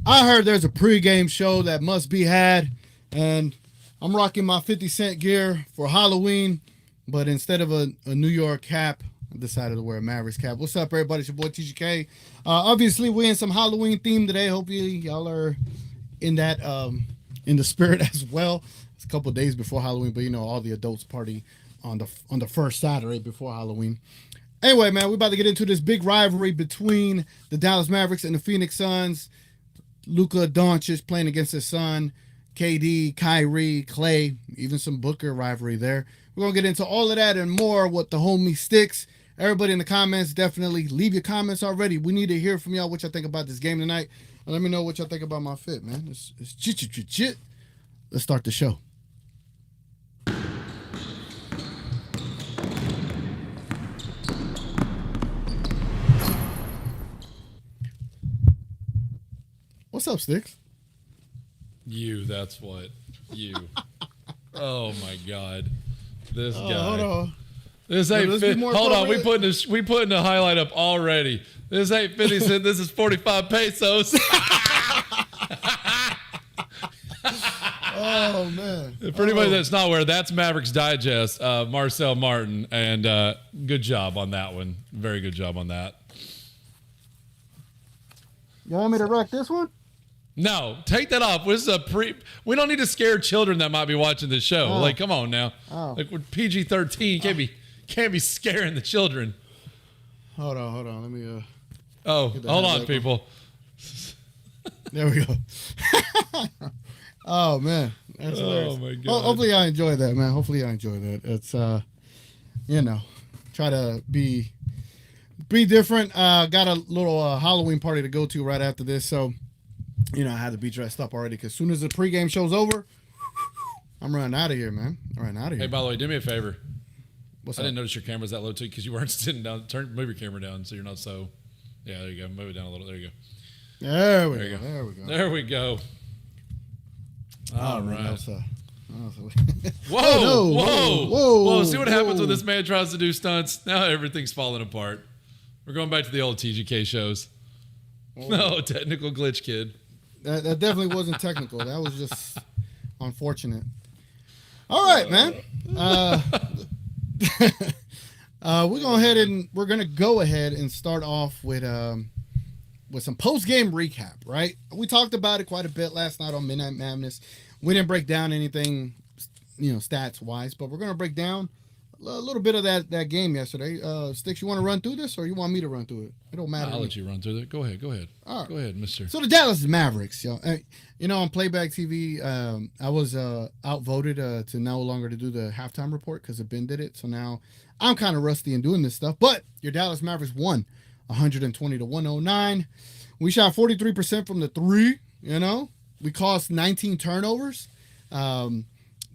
I heard there's a pregame show that must be had, and I'm rocking my 50 Cent gear for Halloween, but instead of a New York cap, I decided to wear a Mavericks cap. What's up, everybody? It's your boy TGK. Obviously, we're in some Halloween theme today. Hopefully, y'all are in that in the spirit as well. It's a couple of days before Halloween, but you know, all the adults party on the first Saturday before Halloween. Anyway, man, we're about to get into this big rivalry between the Dallas Mavericks and the Phoenix Suns. Luka Doncic playing against his son, KD, Kyrie, Clay, even some Booker rivalry there. We're going to get into all of that and more with the homie Stix. Everybody in the comments, definitely leave your comments already. We need to hear from y'all what y'all think about this game tonight. And let me know what y'all think about my fit, man. It's chit. Let's start the show. What's up, Stix? That's what. You. Oh, my God. This guy. Hold on. This ain't fit. Hold on. We putting the highlight up already. This ain't 50 cents. This is 45 pesos. Oh, man. For anybody that's not aware, that's Mavericks Digest, Marcel Martin. And good job on that one. Very good job on that. You want me to rock this one? No, take that off. This is we don't need to scare children that might be watching this show. Oh. Like, come on now. Oh. Like, we're PG-13. You can't be scaring the children. Hold on. Let me hold on, people. There we go. Oh, man. That's hilarious. Oh, my God. Hopefully I enjoy that, man. Hopefully I enjoy that. It's, try to be different. Got a little Halloween party to go to right after this, so I had to be dressed up already because as soon as the pregame show's over, I'm running out of here, man. I'm running out of here. Hey, by the way, do me a favor. What's I up? didn't notice your camera's that low too because you weren't sitting down. Move your camera down so you're not so. Yeah, there you go. Move it down a little. There you go. There we go. There we go. All right. Whoa. See what happens when this man tries to do stunts. Now everything's falling apart. We're going back to the old TGK shows. No, technical glitch, kid. That definitely wasn't technical. That was just unfortunate. All right, man. We're gonna go ahead and start off with with some post-game recap, right? We talked about it quite a bit last night on Midnight Madness. We didn't break down anything, stats-wise, but we're going to break down a little bit of that game yesterday. Stix, you want to run through this, or you want me to run through it? It don't matter. I'll let you run through it. Go ahead. All right. Go ahead, mister. So the Dallas Mavericks, on Playback TV, I was outvoted to no longer to do the halftime report because Ben did it. So now I'm kind of rusty in doing this stuff. But your Dallas Mavericks won 120 to 109. We shot 43% from the three. We caused 19 turnovers.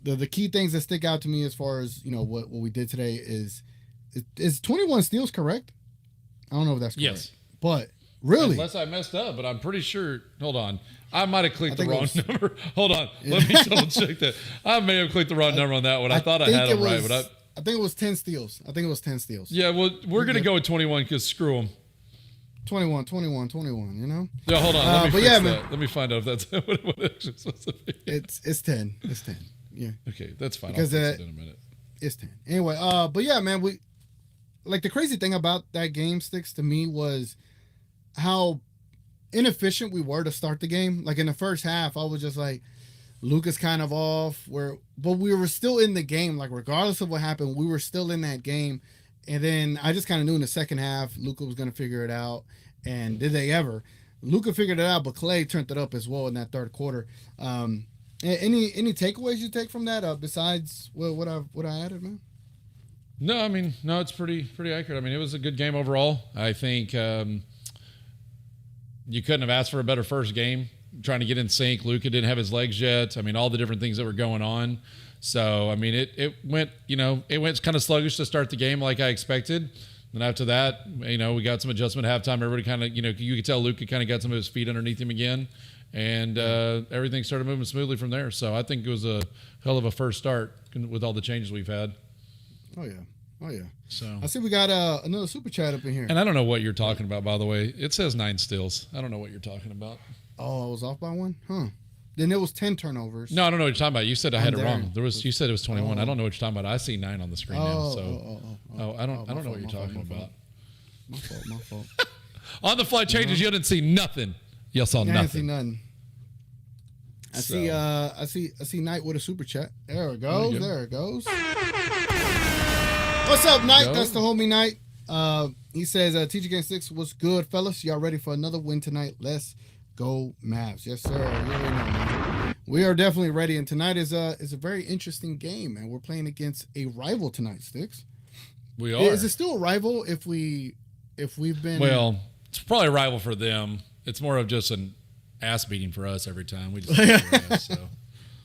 The key things that stick out to me as far as what we did today is 21 steals correct? I don't know if that's correct. Yes. But really, unless I messed up, but I'm pretty sure. Hold on, I might have clicked the wrong number. Hold on, let me double check that. I may have clicked the wrong number on that one. I thought I had them right, but I think it was 10 steals. Yeah, well, we're gonna go with 21 because screw them. 21. Yeah, hold on. Let me find out if that's what it actually supposed to be. It's 10. It's 10. Yeah. Okay, that's fine. Because I'll fix it in a minute. It's 10. Anyway, but yeah, man, the crazy thing about that game, Stix, to me was how inefficient we were to start the game. Like in the first half, I was just like, Luka's kind of off. But we were still in the game. Like regardless of what happened, we were still in that game. And then I just kind of knew in the second half, Luka was going to figure it out. And did they ever? Luka figured it out, but Clay turned it up as well in that third quarter. Any takeaways you take from that besides what I added, man? No, I mean, it's pretty accurate. I mean, it was a good game overall. I think you couldn't have asked for a better first game. Trying to get in sync. Luka didn't have his legs yet. I mean, all the different things that were going on. So, I mean, it went kind of sluggish to start the game like I expected. Then after that, we got some adjustment at halftime. Everybody kind of, you could tell Luka kind of got some of his feet underneath him again. And everything started moving smoothly from there. So I think it was a hell of a first start with all the changes we've had. Oh, yeah. So I see we got another super chat up in here. And I don't know what you're talking about, by the way. It says 9 steals. I don't know what you're talking about. Oh, I was off by one? Huh. Then it was 10 turnovers. No, I don't know what you're talking about. You said I had it wrong. You said it was 21. I don't know what you're talking about. I see 9 on the screen now. So I don't know what you're talking about. My fault. On the fly changes, you didn't see nothing. You saw nothing. I didn't see nothing. I see Knight with a super chat. There it goes. What's up, Knight? That's the homie Knight. He says TGK 6 was good, fellas. Y'all ready for another win tonight? Let's go Mavs. Yes, sir. You already know, man. We are definitely ready, and tonight is a very interesting game, man. We're playing against a rival tonight, Stix. We are. Is it still a rival if we've been? Well, it's probably a rival for them. It's more of just an ass beating for us every time. We just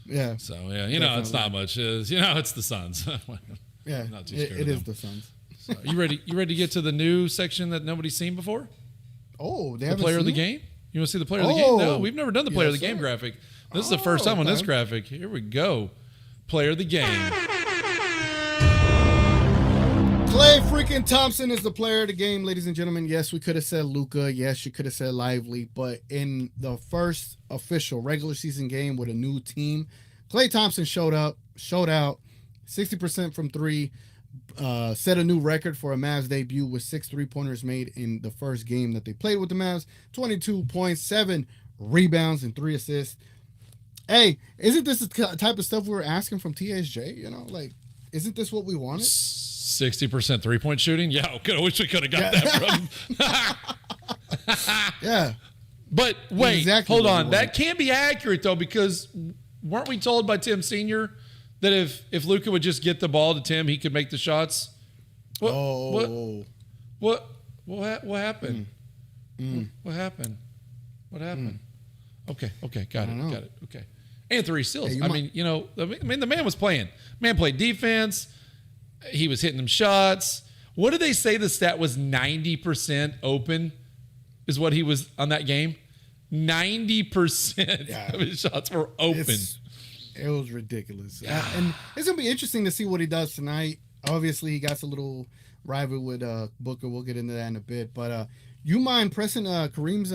yeah. So yeah, it's not much. It's the Suns. Yeah, not too scared it of is them. the Suns. So, you ready to get to the new section that nobody's seen before? Oh, the player of the game. You want to see the player of the game? No, we've never done the player of the game graphic. This is the first time on this graphic. Here we go. Player of the game. Klay freaking Thompson is the player of the game, ladies and gentlemen. Yes, we could have said Luka. Yes, you could have said Lively. But in the first official regular season game with a new team, Klay Thompson showed out, 60% from three, set a new record for a Mavs debut with 6 3-pointers made in the first game that they played with the Mavs, 22 points, 7 rebounds, and 3 assists. Hey, isn't this the type of stuff we were asking from TSJ? Isn't this what we wanted? 60% 3-point shooting? Yeah, I wish we could have got that from. Yeah. But wait, hold on. That can't be accurate, though, because weren't we told by Tim Sr. that if Luka would just get the ball to Tim, he could make the shots? What happened? What happened? What happened? Okay, got it. Okay. And 3 steals. The man was playing. Man played defense. He was hitting them shots. What did they say the stat was? 90% open is what he was on that game? 90% of his shots were open. It was ridiculous. And it's going to be interesting to see what he does tonight. Obviously, he got a little rival with Booker. We'll get into that in a bit. But you mind pressing Kareem's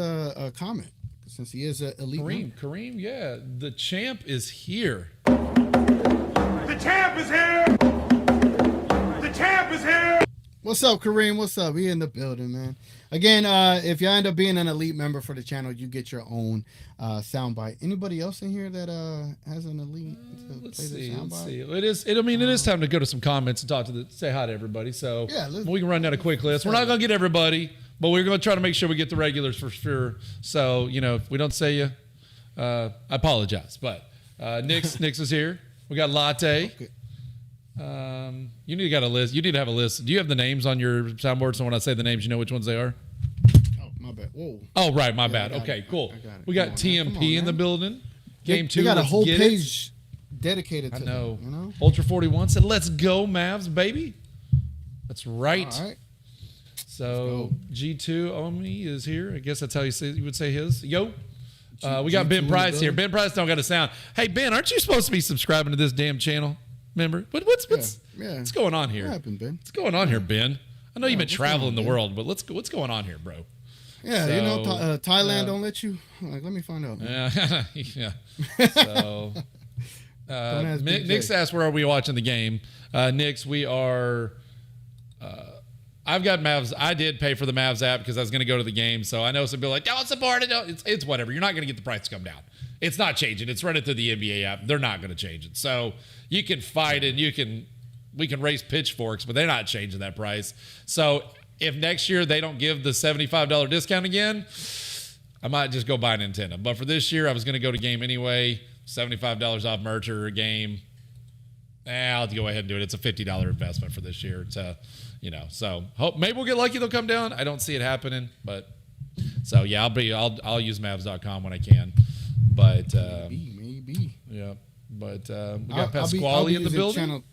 comment? Since he is elite. Kareem, yeah. The champ is here. The champ is here! The champ is here! What's up, Kareem? What's up? We in the building, man. Again, if you end up being an elite member for the channel, you get your own soundbite. Anybody else in here that has an elite? Let's see. It is time to go to some comments and say hi to everybody. So yeah, we can run down a quick list. We're not gonna get everybody, but we're gonna try to make sure we get the regulars for sure. So if we don't say you, I apologize. But Nix is here. We got Latte. Okay. You need to got a list. You need to have a list. Do you have the names on your soundboard? So when I say the names, you know which ones they are? Oh, my bad. Whoa. Oh, right. My bad. Okay, cool. We got TMP in the building. Game 2. We got a whole page dedicated to them, you know? Ultra 41 said, let's go, Mavs, baby. That's right. All right. So G2 Omi is here. I guess that's how you would say his. Yo. We got Ben Price here. Ben Price don't got a sound. Hey, Ben, aren't you supposed to be subscribing to this damn channel? Remember? What's going on here? What happened, Ben? What's going on here, Ben? I know you've been traveling the world, but what's going on here, bro? Yeah, so, Thailand don't let you. Like, let me find out. Yeah, yeah. So, Nick's asked, where are we watching the game? Nick's, we are. I've got Mavs. I did pay for the Mavs app because I was going to go to the game. So I know some people are like, don't support it. It's whatever. You're not going to get the price to come down. It's not changing. It's running through the NBA app. They're not going to change it. So you can fight it. We can raise pitchforks, but they're not changing that price. So if next year they don't give the $75 discount again, I might just go buy a Nintendo. But for this year, I was going to go to game anyway. $75 off merch or a game. I'll go ahead and do it. It's a $50 investment for this year. So maybe we'll get lucky. They'll come down. I don't see it happening, but so yeah, I'll use Mavs.com when I can. But maybe. Yeah. But we got Pasquale in the building.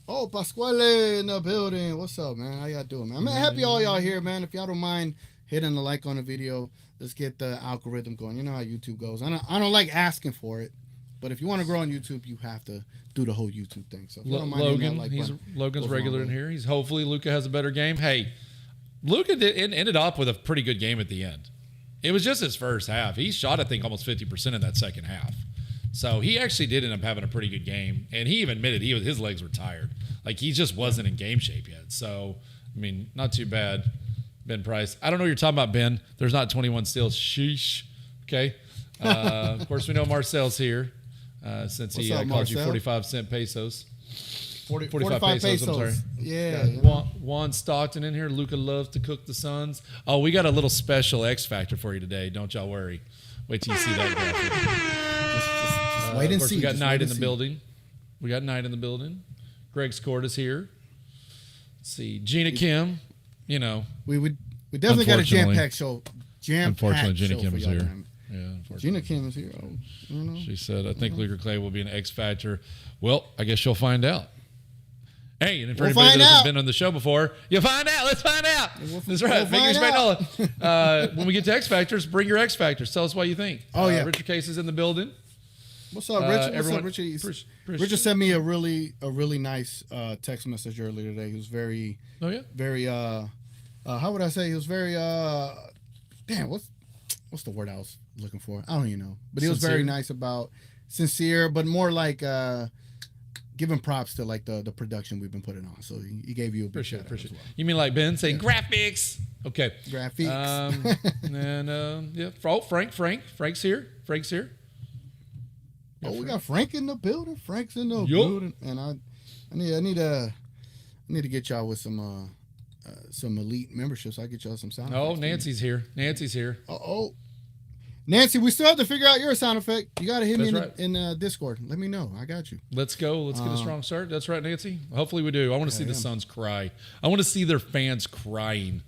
Oh, Pasquale in the building. What's up, man? How y'all doing, man? I'm happy all y'all here, man. If y'all don't mind hitting the like on the video, let's get the algorithm going. You know how YouTube goes. I don't like asking for it, but if you want to grow on YouTube, you have to do the whole YouTube thing. So if you don't mind Logan's regular in here. Hopefully Luka has a better game. Hey, Luka ended up with a pretty good game at the end. It was just his first half. He shot, I think, almost 50% in that second half. So he actually did end up having a pretty good game. And he even admitted his legs were tired. Like, he just wasn't in game shape yet. So, I mean, not too bad. Ben Price. I don't know what you're talking about, Ben. There's not 21 steals. Sheesh. Okay. Of course, we know Marcel's here since he called you 45 pesos. 45 pesos. I'm sorry. Yeah. Juan Stockton in here. Luka loves to cook the Suns. Oh, we got a little special X Factor for you today. Don't y'all worry. Wait till you see that graphic. Just wait and see. We got Knight in the building. Greg Scort is here. Let's see. Gina Kim. We definitely got a jam-packed show. Unfortunately, Gina Kim is here. Yeah, Gina Kim is here. She said, I think Luka Clay will be an X Factor. Well, I guess you'll find out. Hey, and for anybody that hasn't been on the show before, you'll find out. Let's find out. That's right. Make your Spagnola. When we get to X Factors, bring your X Factors. Tell us what you think. Oh, yeah. Richard Case is in the building. What's up, Richard? Richard sent me a really nice text message earlier today. He was very, how would I say? He was very, what's the word I was looking for? I don't even know. But he was very nice about sincere, but more like giving props to like the production we've been putting on. So he gave you a big shout out as well. You mean like Ben saying graphics? Okay. Graphics. Frank's here. Oh, we got Frank in the building. Frank's in the building, and I need to get y'all with some elite memberships. I'll get y'all some sound effects. Nancy's here. Oh, Nancy, we still have to figure out your sound effect. You got to hit me in Discord. Let me know. I got you. Let's go. Let's get a strong start. That's right, Nancy. Hopefully we do. I want to see the Suns cry. I want to see their fans crying.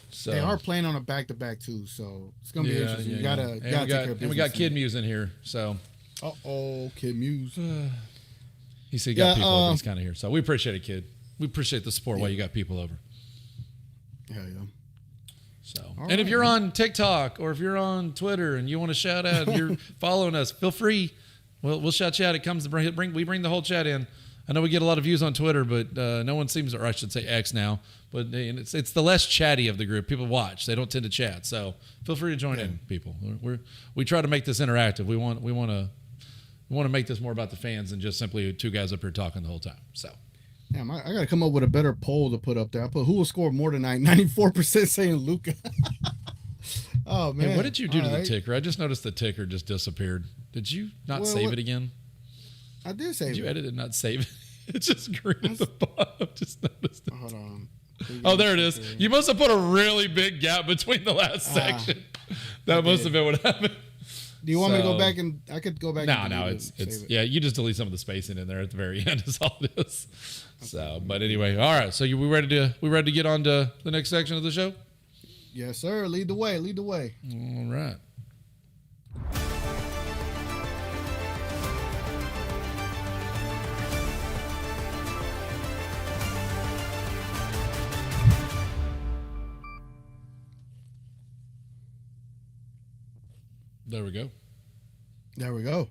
So they are playing on a back-to-back too, so it's gonna be interesting. You gotta take care of business. And we got Kid Muse in here. So. Kid Muse. He said he got people over. He's kind of here. So we appreciate it, Kid. We appreciate the support while you got people over. Yeah. So, and if you're on TikTok or if you're on Twitter and you want to shout out, you're following us, feel free. We'll shout you out. It comes to we bring the whole chat in. I know we get a lot of views on Twitter, but no one seems, or I should say X now, but it's the less chatty of the group. People watch; they don't tend to chat. So feel free to join in, people. We try to make this interactive. We want to make this more about the fans than just simply two guys up here talking the whole time. So Damn, I got to come up with a better poll to put up there. I put who will score more tonight. 94% saying Luka. Oh man! Hey, what did you do All to the right. ticker? I just noticed the ticker just disappeared. Did you not save it again? I did save Did it. you edit it and not save it? It's just green at the bottom. Just noticed it. Hold on. Oh, there it is. You must have put a really big gap between the last section. That must have been what happened. Do you want me to go back and I could go back? No, it's yeah. You just delete some of the spacing in there at the very end. Is all it is. So, but anyway, all right. So we ready to get on to the next section of the show? Yes, sir. Lead the way. Lead the way. All right. There we go. There we go.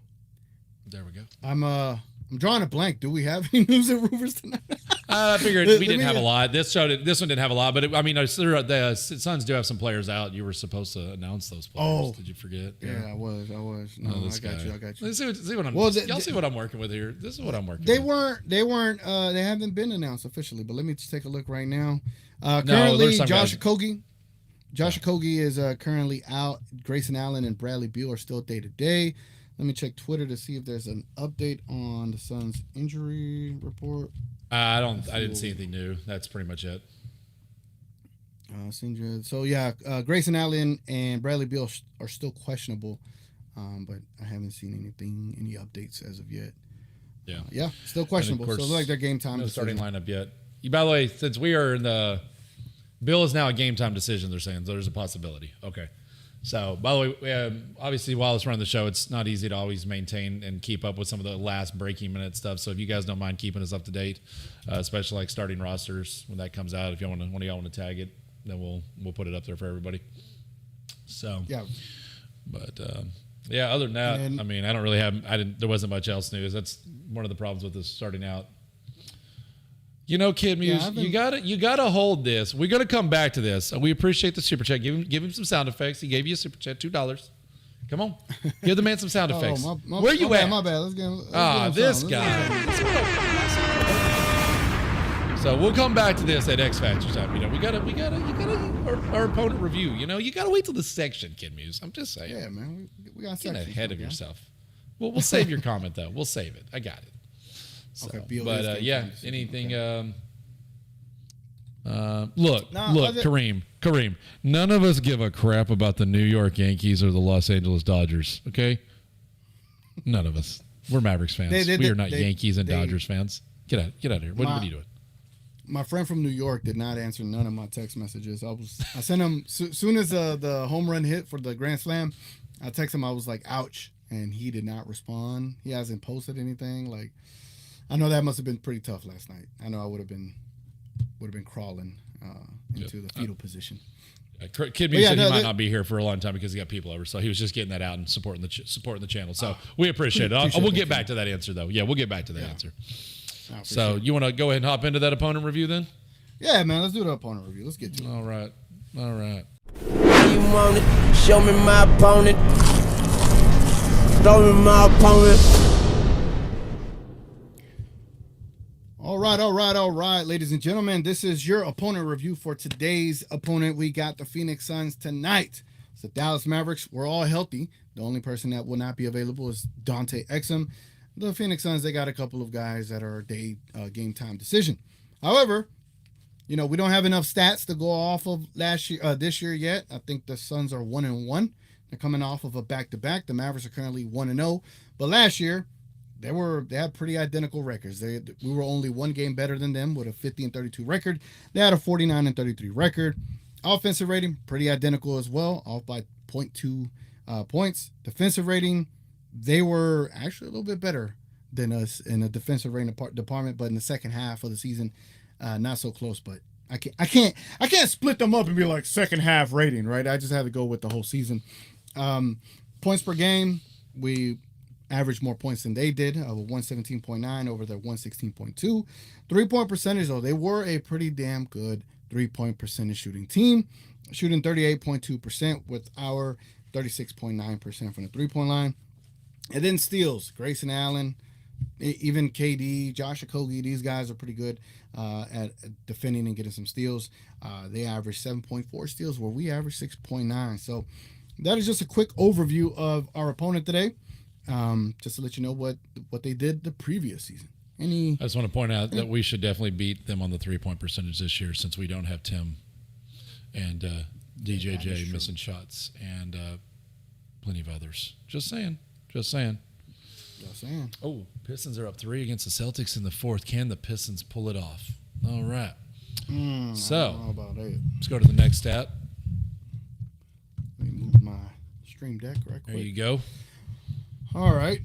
There we go. I'm drawing a blank. Do we have any news and rumors tonight? I figured we didn't have a lot. This one didn't have a lot, but I mean, the Suns do have some players out. You were supposed to announce those players. Oh. Did you forget? Yeah, I was. No, this I got guy. you. I got you. Let's see what I'm. Well, y'all see what I'm working with here. This is what I'm working. They with. they haven't been announced officially, but let me just take a look right now. there's Currently, some Josh guys. Okogie. Josh Okogie is currently out. Grayson Allen and Bradley Beal are still day to day. Let me check Twitter to see if there's an update on the Suns' injury report. I didn't see anything new. That's pretty much it. So yeah, Grayson Allen and Bradley Beal are still questionable, but I haven't seen any updates as of yet. Yeah. Still questionable. course, So it's like their game time. No decision. starting lineup yet. By the way, since we are in the Bill is now a game time decision, they're saying so there's a possibility. Okay. So, by the way, obviously, while it's running the show, it's not easy to always maintain and keep up with some of the last breaking minute stuff. So, if you guys don't mind keeping us up to date, especially like starting rosters when that comes out, if you one of y'all want to tag it, then we'll put it up there for everybody. So, Yeah. But yeah, other than that, I mean, I don't really have. There wasn't much else news. That's one of the problems with this starting out. You know, Kid Muse, you gotta hold this. We're gonna come back to this. We appreciate the super chat. Give him some sound effects. He gave you a super chat, $2. Come on, give the man some sound effects. Where you at? My bad. Let's get him This some. guy. So we'll come back to this at X Factor time. You know, you gotta our opponent review. You know, you gotta wait till the section, Kid Muse. I'm just saying. Yeah, man. We got Get sections, ahead of man. yourself. We'll save your comment though. We'll save it. I got it. So, Okay, Beal is but game yeah, time decision. anything. Okay. Look, Kareem. None of us give a crap about the New York Yankees or the Los Angeles Dodgers. Okay, none of us. We're Mavericks fans. We are not Yankees and Dodgers fans. Get out of here. What are you doing? My friend from New York did not answer none of my text messages. I sent him soon as the home run hit for the Grand Slam. I texted him. I was like, "Ouch," and he did not respond. He hasn't posted anything. Like, I know that must have been pretty tough last night. I know I would have been crawling into the fetal position. Kid Me said he might not be here for a long time because he got people over, so he was just getting that out and supporting the channel. So we appreciate it. We'll get back to that answer though. Yeah, we'll get back to that answer. So you want to go ahead and hop into that opponent review then? Yeah, man. Let's do the opponent review. Let's get to it. All right. You want it? Show me my opponent. Show me my opponent. All right, ladies and gentlemen. This is your opponent review for today's opponent. We got the Phoenix Suns tonight. It's the Dallas Mavericks. We're all healthy. The only person that will not be available is Dante Exum. The Phoenix Suns, they got a couple of guys that are game time decision. However, you know, we don't have enough stats to go off of this year yet. I think the Suns are 1-1. They're coming off of a back-to-back. The Mavericks are currently 1-0. But last year, they had pretty identical records. We were only one game better than them with a 50-32 record. They had a 49-33 record. Offensive rating, pretty identical as well, off by 0.2 points. Defensive rating, they were actually a little bit better than us in the defensive rating department, but in the second half of the season, not so close. But I can't split them up and be like second half rating, right? I just have to go with the whole season. Points per game, we averaged more points than they did, of 117.9 over their 116.2. 3-point percentage, though, they were a pretty damn good 3-point percentage shooting team, shooting 38.2% with our 36.9% from the 3-point line. And then steals, Grayson Allen, Even KD, Josh Okogie, these guys are pretty good at defending and getting some steals. They average 7.4 steals, where we average 6.9. So that is just a quick overview of our opponent today. Just to let you know what they did the previous season. I just want to point out that we should definitely beat them on the 3-point percentage this year, since we don't have Tim and DJJ missing shots and plenty of others. Just saying. Oh, Pistons are up 3 against the Celtics in the fourth. Can the Pistons pull it off? All right. So I don't know about that. Let's go to the next stat. Let me move my stream deck right quick. There you go. All right.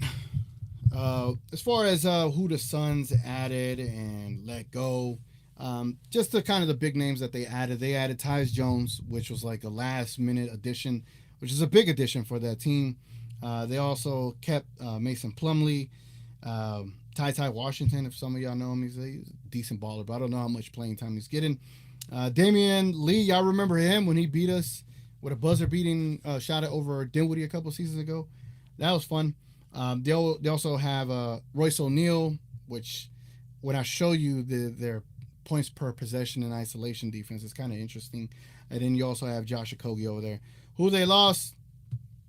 As far as who the Suns added and let go, just the kind of the big names that they added Tyus Jones, which was like a last-minute addition, which is a big addition for that team. They also kept Mason Plumlee, Ty Washington, if some of y'all know him. He's a decent baller, but I don't know how much playing time he's getting. Damian Lee, y'all remember him when he beat us with a buzzer-beating shot over Dinwiddie a couple seasons ago? That was fun. They also have Royce O'Neal, which when I show you their points per possession and isolation defense, it's kind of interesting. And then you also have Josh Okogie over there. Who they lost?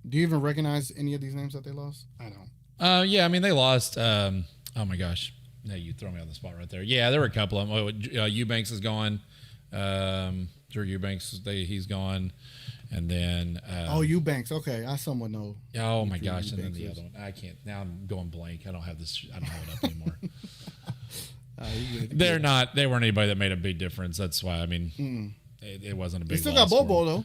Do you even recognize any of these names that they lost? I don't. Yeah, I mean, they lost. Oh, my gosh. No, you throw me on the spot right there. Yeah, there were a couple of them. Eubanks is gone. Drew Eubanks, he's gone. And then Eubanks. Okay, I somewhat know. Oh my gosh! And then the other one, I can't. Now I'm going blank. I don't have this. I don't have it up anymore. They weren't anybody that made a big difference. That's why. I mean, it wasn't a big. They still got Bobo though.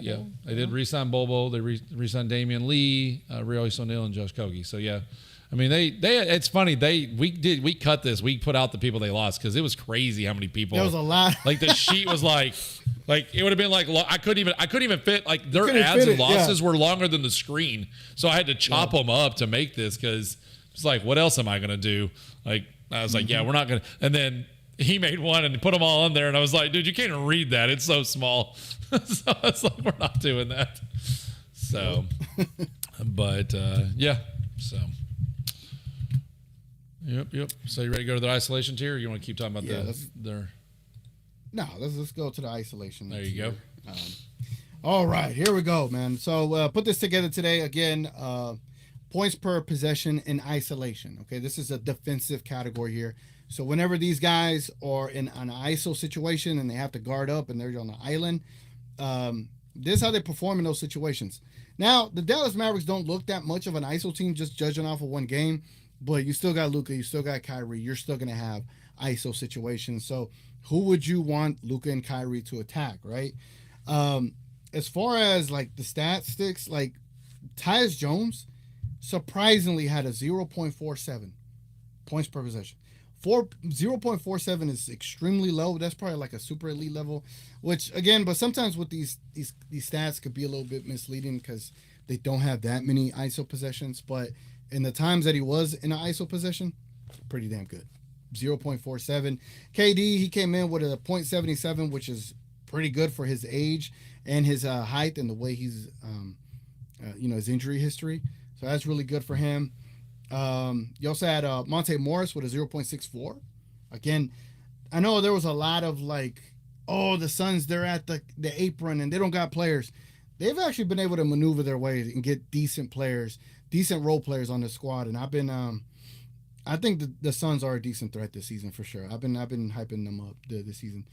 Yeah, they did re-sign Bobo. They re-signed Damian Lee, Royce O'Neal, and Josh Okogie. So yeah. I mean, they. It's funny. We cut this. We put out the people they lost because it was crazy how many people. There was a lot. Like the sheet was like it would have been like I couldn't even fit like their adds and losses were longer than the screen, so I had to chop them up to make this because it's like, what else am I gonna do? Like I was like, yeah, we're not gonna. And then he made one and put them all in there, and I was like, dude, you can't even read that. It's so small. So it's like we're not doing that. So, but yeah, so. Yep. So you ready to go to the isolation tier, or you want to keep talking about their? No, let's go to the isolation. There you go. All right, here we go, man. So put this together today again. Points per possession in isolation. Okay, this is a defensive category here. So whenever these guys are in an ISO situation and they have to guard up and they're on the island, this is how they perform in those situations. Now the Dallas Mavericks don't look that much of an ISO team, just judging off of one game. But you still got Luka, you still got Kyrie. You're still going to have ISO situations. So who would you want Luka and Kyrie to attack, right? As far as like the sticks, like Tyus Jones surprisingly had a 0.47 points per possession. 0.47 is extremely low. That's probably like a super elite level, which again, but sometimes with these stats could be a little bit misleading because they don't have that many ISO possessions, but in the times that he was in an ISO position, pretty damn good. 0.47. KD, he came in with a 0.77, which is pretty good for his age and his height and the way he's, his injury history. So that's really good for him. You also had Monte Morris with a 0.64. Again, I know there was a lot of like, oh, the Suns, they're at the apron and they don't got players. They've actually been able to maneuver their way and get decent players, decent role players on the squad. And I've been, I think the Suns are a decent threat this season for sure. I've been hyping them up this season.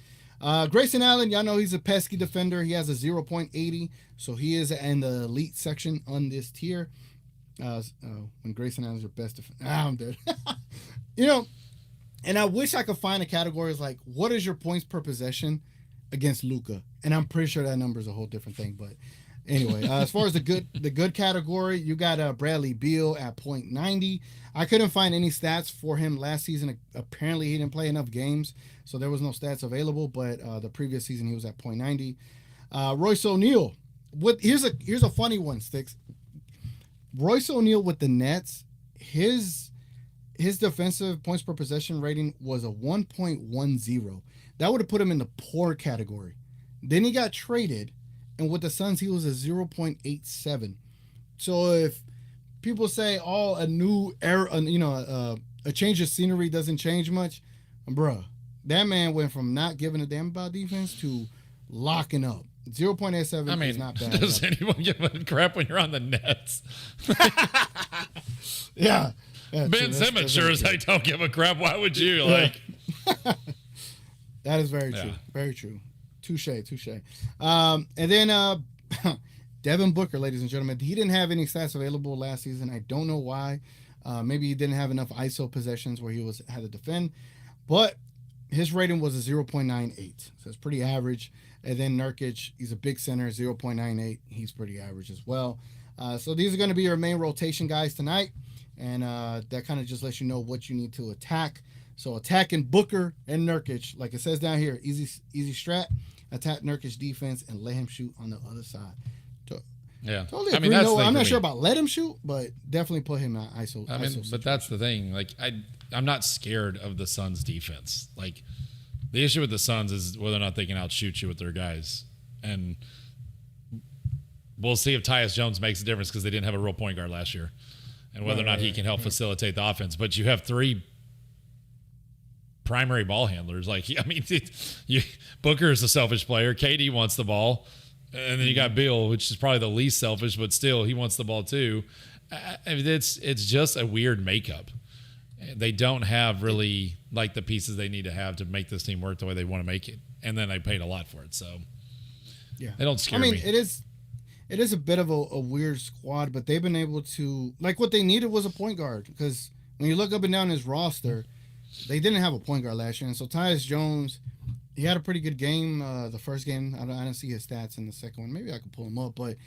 Grayson Allen, y'all know he's a pesky defender. He has a 0.80, so he is in the elite section on this tier. When Grayson Allen's your best defender. I'm dead. And I wish I could find a category like, what is your points per possession against Luka? And I'm pretty sure that number is a whole different thing. But anyway, as far as the good category, you got Bradley Beal at 0.90. I couldn't find any stats for him last season. Apparently, he didn't play enough games, so there was no stats available. But the previous season, he was at 0.90. Royce O'Neal. Here's a funny one, Stix. Royce O'Neal with the Nets, his defensive points per possession rating was a 1.10. That would have put him in the poor category. Then he got traded, and with the Suns, he was a 0.87. So if people say, "Oh, a new era, a change of scenery doesn't change much," bruh. That man went from not giving a damn about defense to locking up. 0.87 is not bad. Does anyone give a crap when you're on the Nets? Yeah. Ben Simmons sure as heck don't give a crap. Why would you? Like, that is very true. Very true. Touche. And then Devin Booker, ladies and gentlemen, he didn't have any stats available last season. I don't know why. Maybe he didn't have enough ISO possessions where he had to defend, but his rating was a 0.98, so it's pretty average. And then Nurkic, he's a big center, 0.98. He's pretty average as well. So these are going to be your main rotation guys tonight, and that kind of just lets you know what you need to attack. So attacking Booker and Nurkic, like it says down here, easy strat. Attack Nurkic defense and let him shoot on the other side. Yeah, totally agree. I'm not sure about let him shoot, but definitely put him in ISO. I mean, but that's the thing. Like, I'm not scared of the Suns' defense. Like, the issue with the Suns is whether or not they can outshoot you with their guys, and we'll see if Tyus Jones makes a difference because they didn't have a real point guard last year, and whether or not he can help facilitate the offense. But you have 3 primary ball handlers. Like, I mean, Booker is a selfish player. KD wants the ball. And then you got Bill, which is probably the least selfish, but still he wants the ball too. I mean, it's just a weird makeup. They don't have really like the pieces they need to have to make this team work the way they want to make it. And then they paid a lot for it. So yeah, they don't scare me. I mean, it is a bit of a weird squad, but they've been able to, like, what they needed was a point guard, because when you look up and down his roster, they didn't have a point guard last year. And so Tyus Jones, he had a pretty good game the first game. I didn't see his stats in the second one. Maybe I could pull him up, but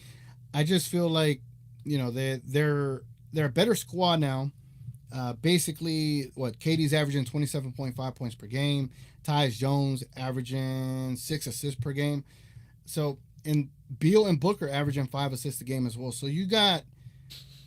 I just feel like, they're a better squad now. Basically, KD's averaging 27.5 points per game. Tyus Jones averaging 6 assists per game. So, and Beal and Booker averaging 5 assists a game as well. So you got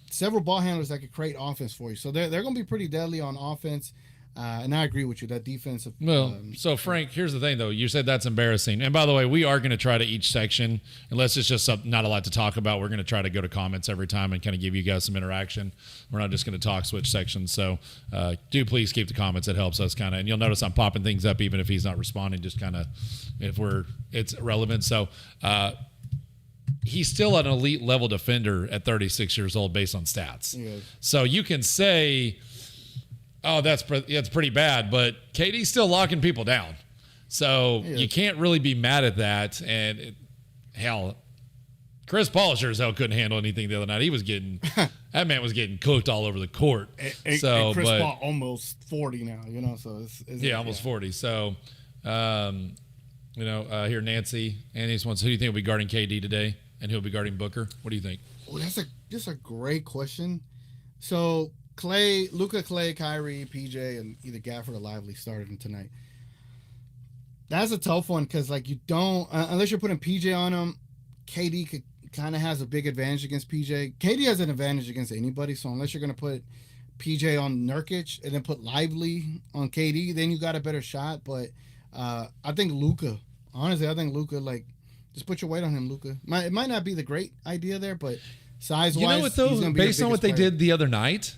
several ball handlers that could create offense for you. So they're going to be pretty deadly on offense. And I agree with you, that defensive. Well, so Frank, here's the thing, though. You said that's embarrassing. And by the way, we are going to try to each section, unless it's just not a lot to talk about, we're going to try to go to comments every time and kind of give you guys some interaction. We're not just going to talk switch sections. So do please keep the comments. It helps us kind of. And you'll notice I'm popping things up even if he's not responding, just kind of if it's relevant. So he's still an elite level defender at 36 years old based on stats. Yeah. So you can say, oh, that's pretty bad, but KD's still locking people down. So you can't really be mad at that. And hell, Chris Paul sure as hell couldn't handle anything the other night. He was that man was getting cooked all over the court. And Chris Paul almost 40 now, so it's almost 40. So, here Nancy just wants, who do you think will be guarding KD today, and who'll be guarding Booker? What do you think? Oh, that's a great question. So Luka, Clay, Kyrie, PJ, and either Gafford or Lively started tonight. That's a tough one because, you don't, unless you're putting PJ on him, KD kind of has a big advantage against PJ. KD has an advantage against anybody, so unless you're going to put PJ on Nurkic and then put Lively on KD, then you got a better shot. But I think Luka, honestly, just put your weight on him, Luka. It might not be the great idea there, but size-wise, you know what, though, based on what they did the other night,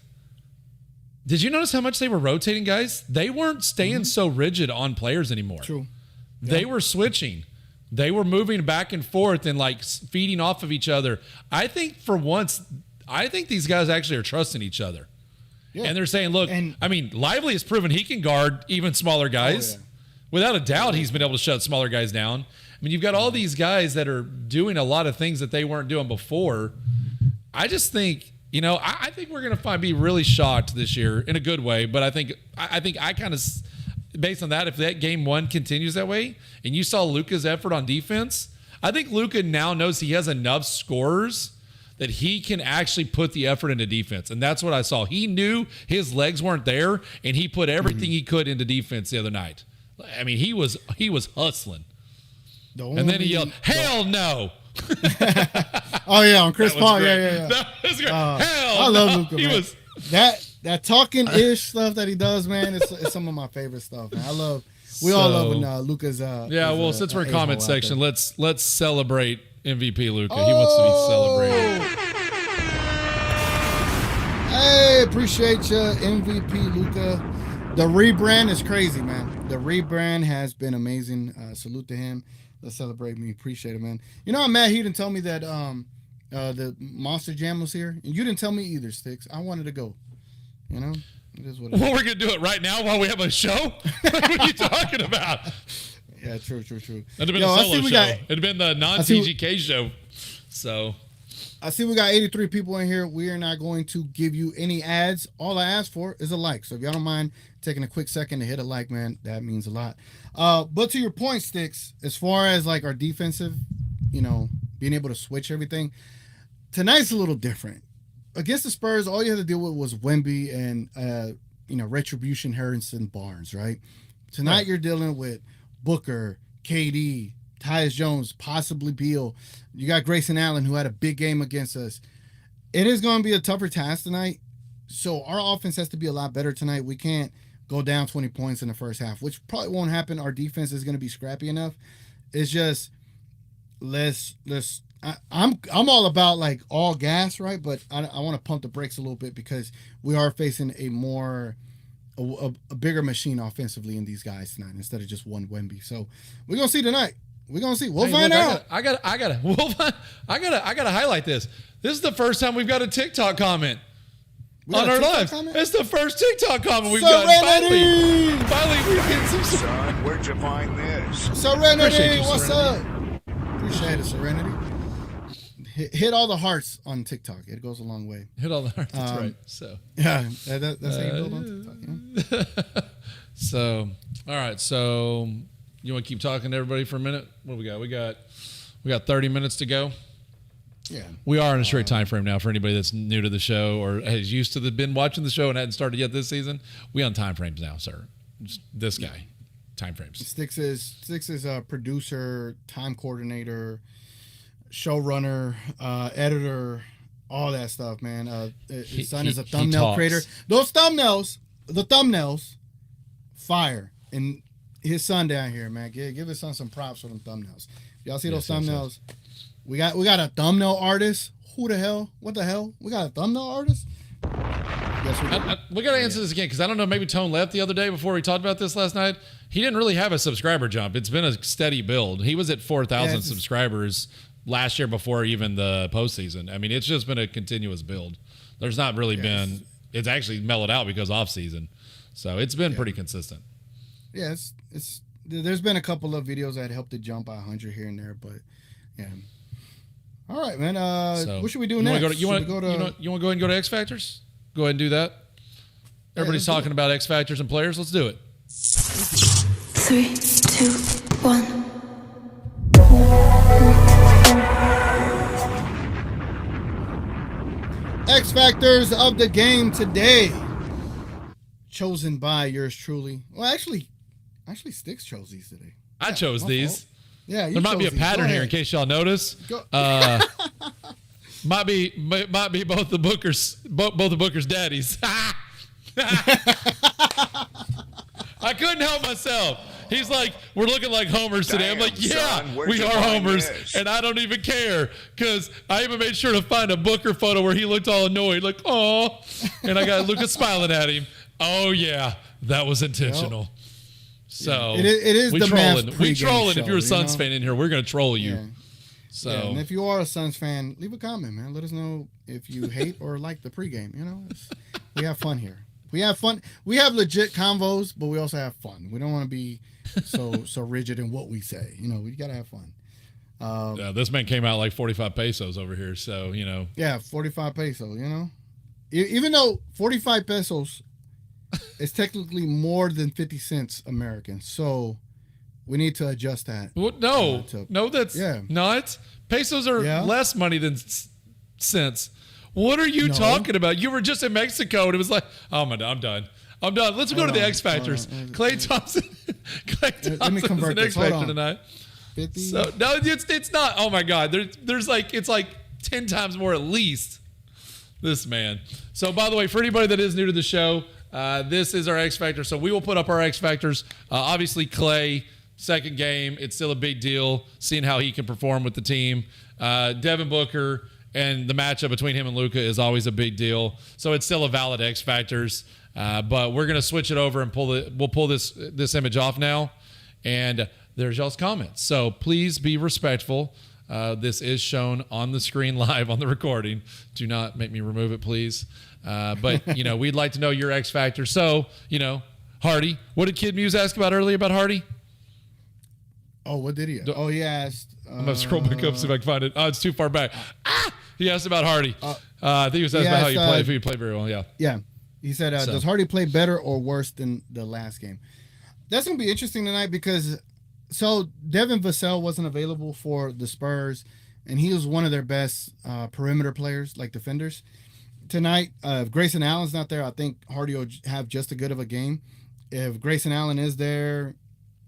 did you notice how much they were rotating guys? They weren't staying so rigid on players anymore. True. They were switching. They were moving back and forth and feeding off of each other. I think for once, these guys actually are trusting each other. Yeah. And they're saying, look, Lively has proven he can guard even smaller guys. Oh, yeah. Without a doubt, he's been able to shut smaller guys down. I mean, you've got all these guys that are doing a lot of things that they weren't doing before. I just think, I think we're going to be really shocked this year in a good way. But I think I kind of, based on that, if that game 1 continues that way, and you saw Luka's effort on defense, I think Luka now knows he has enough scorers that he can actually put the effort into defense. And that's what I saw. He knew his legs weren't there, and he put everything he could into defense the other night. I mean, he was hustling. And then he yelled, "Hell no!" Oh yeah, on Chris Paul. Yeah. That was great. Hell, I love Luka. Man. That talking ish stuff that he does, man. It's some of my favorite stuff, man. We all love when Luka's. Since we're in comment section, let's celebrate MVP Luka. He wants to be celebrated. Appreciate you, MVP Luka. The rebrand is crazy, man. The rebrand has been amazing. Salute to him. Let's celebrate me. Appreciate it, man. You know, I'm mad he didn't tell me that the Monster Jam was here. And you didn't tell me either, Stix. I wanted to go. You know? It is what it is. Well, we're going to do it right now while we have a show? What are you talking about? Yeah, true. That'd have been a solo show. It'd have been the non-TGK show. So I see we got 83 people in here. We are not going to give you any ads. All I ask for is a like. So if y'all don't mind taking a quick second to hit a like, man, that means a lot. But to your point, Stix, as far as like our defensive, you know, being able to switch everything, tonight's a little different. Against the Spurs, all you had to deal with was Wemby and, Retribution, Harrison, Barnes, right? Tonight you're dealing with Booker, KD, Tyus Jones, possibly Beal. You got Grayson Allen, who had a big game against us. It is going to be a tougher task tonight. So our offense has to be a lot better tonight. We can't go down 20 points in the first half, which probably won't happen. Our defense is going to be scrappy enough. It's just I'm all about like all gas, right? But I want to pump the brakes a little bit because we are facing a bigger machine offensively in these guys tonight instead of just one Wemby. So we're gonna see tonight. We're gonna see. We'll find out. I gotta highlight this. This is the first time we've got a TikTok comment on our lives. It's the first TikTok comment we've got. Finally, we've been some. Son, where'd you find this? Serenity, what's up? Appreciate it, Serenity. Hit all the hearts on TikTok. It goes a long way. Hit all the hearts. That's right. So yeah, that's how you build on TikTok. Yeah. So all right. So you want to keep talking to everybody for a minute? What do we got? We got 30 minutes to go. Yeah. We are in a straight time frame now for anybody that's new to the show or has used to been watching the show and hadn't started yet this season. We on time frames now, sir. This guy, time frames. Stix is a producer, time coordinator, showrunner, editor, all that stuff, man. His son is a thumbnail creator. Those thumbnails, the thumbnails, fire. And his son down here, man. Give his son some props for them thumbnails. Y'all see those thumbnails? Yes. We got a thumbnail artist. Who the hell? What the hell? We got a thumbnail artist? Yes, we got to answer this again because I don't know. Maybe Tone left the other day before we talked about this last night. He didn't really have a subscriber jump. It's been a steady build. He was at 4,000 subscribers last year before even the postseason. I mean, it's just been a continuous build. There's not really been. It's actually mellowed out because off season. So it's been pretty consistent. Yeah, it's. There's been a couple of videos that helped it jump by 100 here and there, but yeah. All right, man. What should we do next? You want to go ahead and go to X Factors? Go ahead and do that. Everybody's talking about X Factors and players. Let's do it. 3, 2, 1. X Factors of the game today. Chosen by yours truly. Well, actually, Stix chose these today. I chose these. Fault. Yeah, there might be a pattern here in case y'all notice. Might be both the Booker's daddies. I couldn't help myself. He's like, we're looking like homers today. I'm like, yeah, we are homers, and I don't even care because I even made sure to find a Booker photo where he looked all annoyed, like, oh, and I got Luka smiling at him. Oh yeah, that was intentional. Yep. So it is we the trolling. Mavs We trolling. Show, if you're a Suns fan in here, we're gonna troll you. Yeah. So and if you are a Suns fan, leave a comment, man. Let us know if you hate or like the pregame. You know, we have fun here. We have fun. We have legit convos, but we also have fun. We don't want to be so rigid in what we say. You know, we gotta have fun. This man came out like 45 pesos over here, so you know. Yeah, 45 pesos. You know, even though 45 pesos is technically more than 50 cents American, so we need to adjust that. Well, no, that's not. Pesos are less money than cents. What are you talking about? You were just in Mexico, and it was like, oh my God, I'm done. Let's go to the X Factors. Klay Thompson. Let me convert X Factor tonight. 50. So no, it's not. Oh my God, there's like it's like 10 times more at least. This man. So by the way, for anybody that is new to the show, this is our X Factor. So we will put up our X Factors. Obviously, Klay, second game. It's still a big deal seeing how he can perform with the team. Devin Booker and the matchup between him and Luka is always a big deal. So it's still a valid X factors. But we're gonna switch it over and we'll pull this image off now, and there's y'all's comments. So please be respectful. This is shown on the screen live on the recording. Do not make me remove it, please. But we'd like to know your X factor. So Hardy, what did Kid Muse ask about earlier about Hardy? Oh, what did he? He asked. I'm gonna scroll back up see if I can find it. Oh, it's too far back. He asked about Hardy. I think he was asking about how you play. If you play very well, yeah. Yeah. He said, does Hardy play better or worse than the last game? That's going to be interesting tonight because Devin Vassell wasn't available for the Spurs, and he was one of their best perimeter players, like defenders. Tonight, if Grayson Allen's not there, I think Hardy will have just as good of a game. If Grayson Allen is there,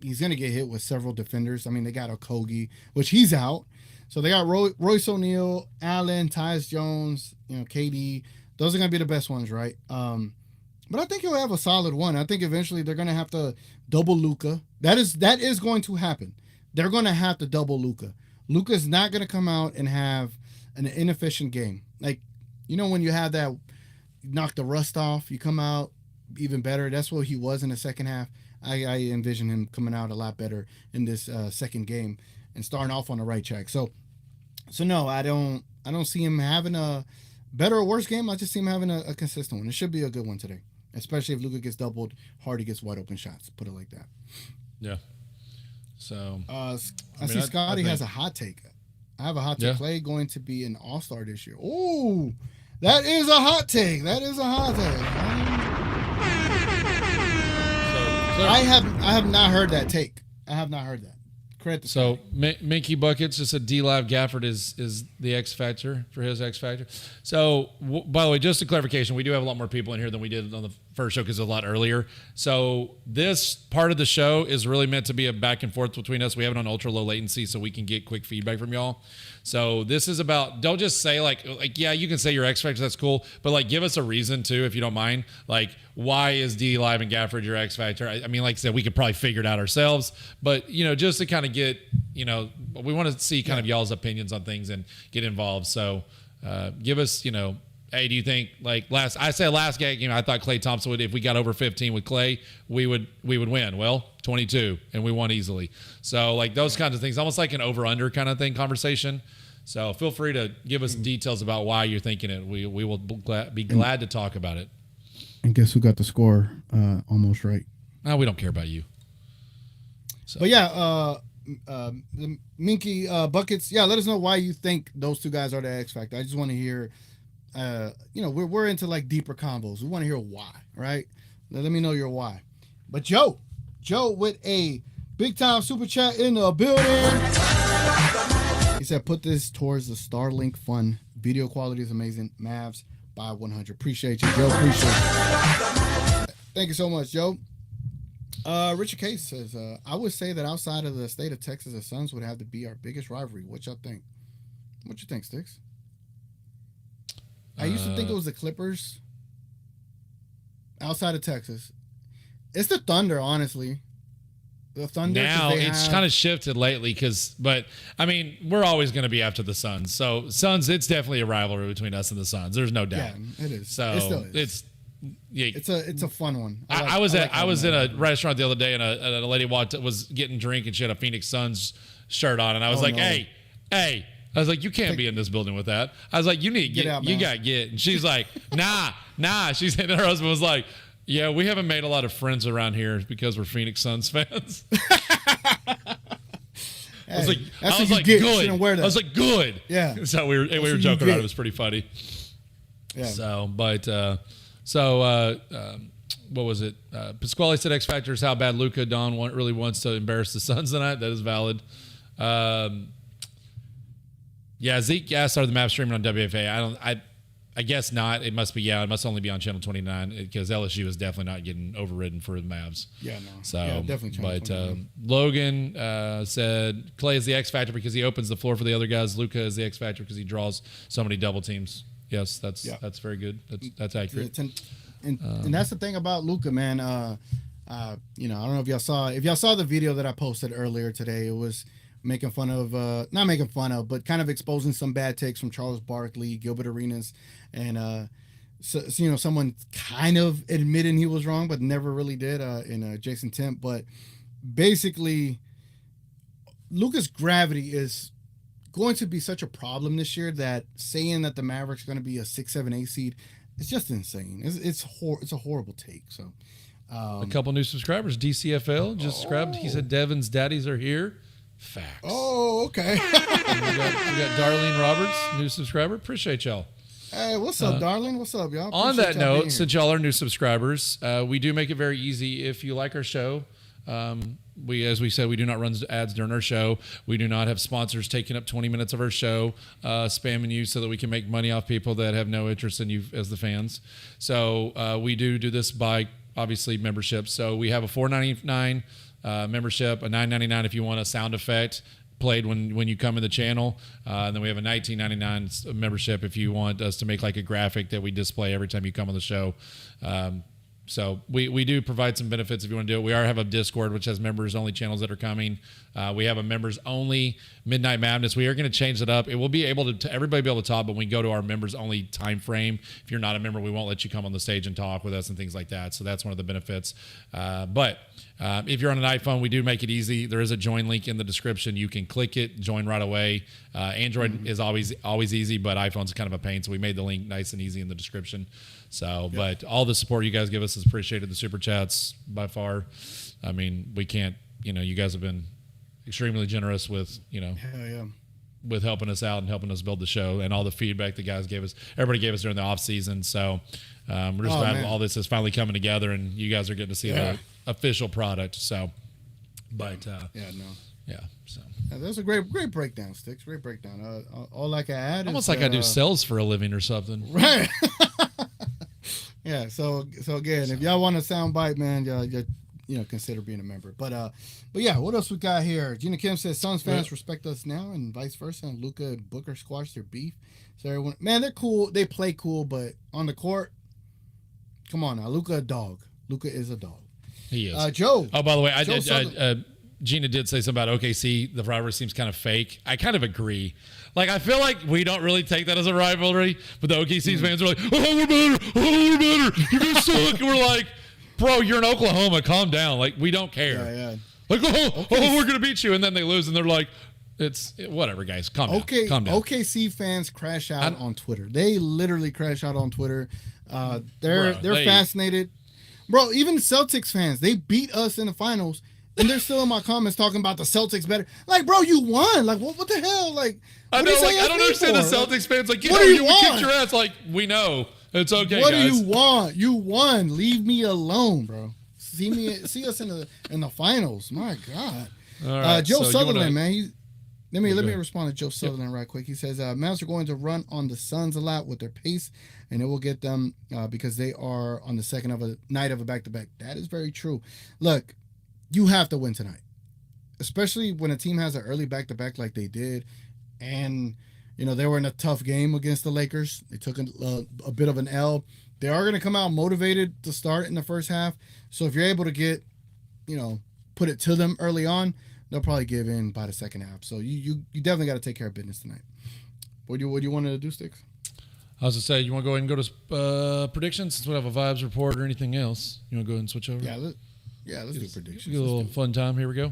he's going to get hit with several defenders. I mean, they got Okogie, which he's out. So they got Royce O'Neal, Allen, Tyus Jones, KD. Those are going to be the best ones, right? But I think he'll have a solid one. I think eventually they're going to have to double Luka. That is going to happen. They're going to have to double Luka. Luka's not going to come out and have an inefficient game. Like, when you have that, knock the rust off, you come out even better. That's what he was in the second half. I envision him coming out a lot better in this second game and starting off on the right track. So no, I don't see him having a better or worse game. I just see him having a consistent one. It should be a good one today, especially if Luka gets doubled, Hardy gets wide open shots. Put it like that. Yeah. So I see Scotty has a hot take. I have a hot take. Yeah. Clay going to be an all-star this year. Oh, that is a hot take. I have not heard that take. I have not heard that. Credit. So Minky Buckets just said D-Live Gafford is the X factor for his X factor. So by the way, just a clarification, we do have a lot more people in here than we did on the first show because it's a lot earlier. So this part of the show is really meant to be a back and forth between us. We have it on ultra low latency so we can get quick feedback from y'all. So this is about, don't just say like yeah, you can say your X factor, that's cool, but like give us a reason too if you don't mind. Like why is D-Live and Gafford your X factor? I mean, like I said, we could probably figure it out ourselves, but just to kind of get, we want to see kind of y'all's opinions on things and get involved. So give us, hey, do you think like last game, I thought Klay Thompson would, if we got over 15 with Klay, we would win. Well, 22 and we won easily. So like those kinds of things, almost like an over under kind of thing conversation. So feel free to give us details about why you're thinking it. We will be glad to talk about it. And guess who got the score almost right? No, we don't care about you. So. But yeah, the Minky Buckets. Yeah, let us know why you think those two guys are the X factor. I just want to hear. We're into like deeper combos. We want to hear why, right? Let me know your why. But Joe with a big time super chat in the building. He said, "Put this towards the Starlink fund. Video quality is amazing. Mavs by 100. Appreciate you, Joe. Appreciate you. Thank you so much, Joe." Richard Case says, "I would say that outside of the state of Texas, the Suns would have to be our biggest rivalry. What y'all think? What you think, Stix?" I used to think it was the Clippers outside of Texas. It's the Thunder, honestly. The Thunder. Now it's kind of shifted lately but I mean, we're always going to be after the Suns. So Suns, it's definitely a rivalry between us and the Suns. There's no doubt. Yeah, it is. So it still is. It's a fun one. I was in a restaurant the other day and a lady was getting drink and she had a Phoenix Suns shirt on and I was hey. I was like, you can't be in this building with that. I was like, you need to get out, you got to get. And she's like, nah. She said, and her husband was like, yeah, we haven't made a lot of friends around here because we're Phoenix Suns fans. I was like, good. I was like, good. Yeah. So we were joking around. It was pretty funny. Yeah. So, but what was it? Pasquale said X Factor is how bad Luka Don really wants to embarrass the Suns tonight. That is valid. Yeah, Zeke asked, are the Mavs streaming on WFA? I guess not. It must be, it must only be on Channel 29 because LSU is definitely not getting overridden for the Mavs. Yeah, no. So, yeah, definitely Channel 29. Logan said Klay is the X factor because he opens the floor for the other guys. Luka is the X factor because he draws so many double teams. Yes, that's very good. That's accurate. And that's the thing about Luka, man. I don't know if y'all saw the video that I posted earlier today. It was making fun of, not making fun of, but kind of exposing some bad takes from Charles Barkley, Gilbert Arenas, and someone kind of admitting he was wrong, but never really did in Jason Temp. But basically, Luka's gravity is going to be such a problem this year that saying that the Mavericks are going to be a 6, 7, 8 seed, it's just insane. It's a horrible take. So, a couple new subscribers. DCFL just subscribed. He said Devin's daddies are here. Facts. Oh, okay. we got Darlene Roberts, new subscriber. Appreciate y'all. Hey, what's up, darling? What's up, y'all? On Appreciate that y'all note, since y'all are new subscribers, we do make it very easy. If you like our show, as we said, we do not run ads during our show. We do not have sponsors taking up 20 minutes of our show, spamming you so that we can make money off people that have no interest in you as the fans. So we do this by, obviously, membership. So we have a $4.99 membership, a $9.99 if you want a sound effect played when you come in the channel, and then we have a $19.99 membership if you want us to make like a graphic that we display every time you come on the show. So we do provide some benefits if you want to do it. We have a Discord which has members only channels that are coming. We have a members only Midnight Madness. We are going to change it up. It will be able to everybody be able to talk, but when we go to our members only time frame, if you're not a member, we won't let you come on the stage and talk with us and things like that. So that's one of the benefits. But if you're on an iPhone, we do make it easy. There is a join link in the description. You can click it, join right away. Android is always easy, but iPhone's kind of a pain. So we made the link nice and easy in the description. So, But all the support you guys give us is appreciated. The super chats by far. I mean, we can't, you guys have been extremely generous with, with helping us out and helping us build the show, and all the feedback the guys gave us. Everybody gave us during the off season. So we're just glad all this is finally coming together, and you guys are getting to see the official product. So, but So that's a great breakdown, Stix. Great breakdown. All I can add almost is like I do sales for a living or something, right? Yeah. So again, if y'all want a sound bite, man, consider being a member. But yeah, what else we got here? Gina Kim says Suns fans respect us now, and vice versa. And Luka and Booker squash their beef. So everyone, man, they're cool. They play cool, but on the court, come on now, Luka a dog. Luka is a dog. He is. Joe. Oh, by the way, Gina did say something about OKC. The rivalry seems kind of fake. I kind of agree. Like, I feel like we don't really take that as a rivalry, but the OKC fans are like, oh, we're better. Oh, we're better. You're going to suck. And we're like, bro, you're in Oklahoma. Calm down. Like, we don't care. Yeah. Like, we're going to beat you. And then they lose, and they're like, whatever, guys. Calm down. Calm down. OKC fans crash out on Twitter. They literally crash out on Twitter. They're fascinated. Bro, even Celtics fans, they beat us in the finals, and they're still in my comments talking about the Celtics better. Like, bro, you won. Like, what the hell? Like, I know. Like, I don't understand the Celtics fans. Like, what do you want? We kicked your ass. Like, we know. It's okay, what guys. Do you want? You won. Leave me alone, bro. See us in the finals. My God. All right, Joe Sutherland, man. Let me respond to Joe Sutherland right quick. He says Mavs are going to run on the Suns a lot with their pace, and it will get them because they are on the second of a night of a back-to-back. That is very true. Look, you have to win tonight, especially when a team has an early back-to-back like they did, and they were in a tough game against the Lakers. They took a bit of an L. They are going to come out motivated to start in the first half. So if you're able to get, put it to them early on, they'll probably give in by the second half. So you definitely got to take care of business tonight. What do you want to do, Stix? I was to say, you want to go ahead and go to predictions since we have a vibes report or anything else? You want to go ahead and switch over? Let's do predictions. Get a little fun time. Here we go.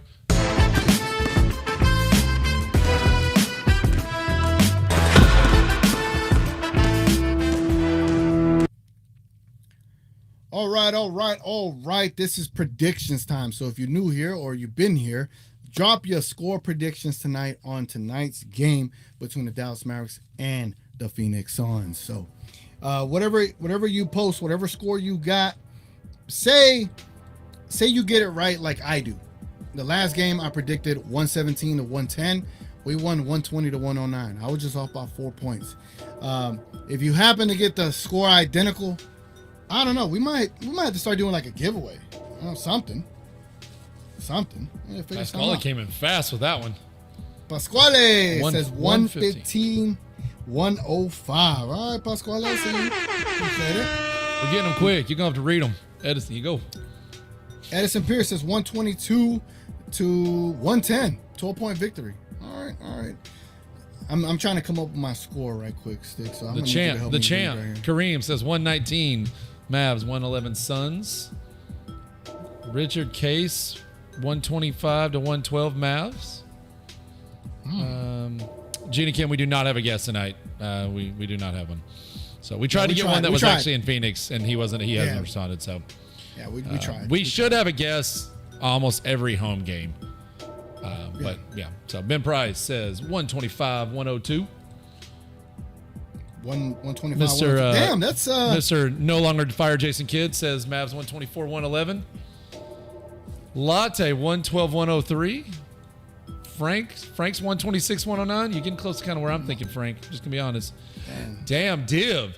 All right. This is predictions time. So if you're new here or you've been here, drop your score predictions tonight on tonight's game between the Dallas Mavericks and the Phoenix Suns. So whatever you post, whatever score you got, say you get it right like I do. The last game I predicted 117 to 110. We won 120 to 109. I was just off by 4 points. If you happen to get the score identical, I don't know. We might have to start doing like a giveaway. Something. Pasquale came in fast with that one. Pasquale says 115, 105. All right, Pasquale. Appreciate it. We're getting them quick. You're going to have to read them. Edison, you go. Edison Pierce says 122 to 110. 12-point victory. All right. I'm trying to come up with my score right quick, Stix. So I'm The gonna need you to help champ. me right here. Kareem says 119 Mavs, 111 Suns. Richard Case 125 to 112 Mavs. Gina Kim, we do not have a guest tonight. We do not have one. So we tried to get one that was actually in Phoenix, and he hasn't responded. So yeah, we tried. We should have a guest almost every home game. But yeah, so Ben Price says 125, 102. 125. Mr. Damn, that's Mr. No Longer Fire Jason Kidd says Mavs 124, 111. Latte 112, 103. Frank's 126, 109. You're getting close to kind of where I'm thinking, Frank. Just gonna be honest. Damn, Div.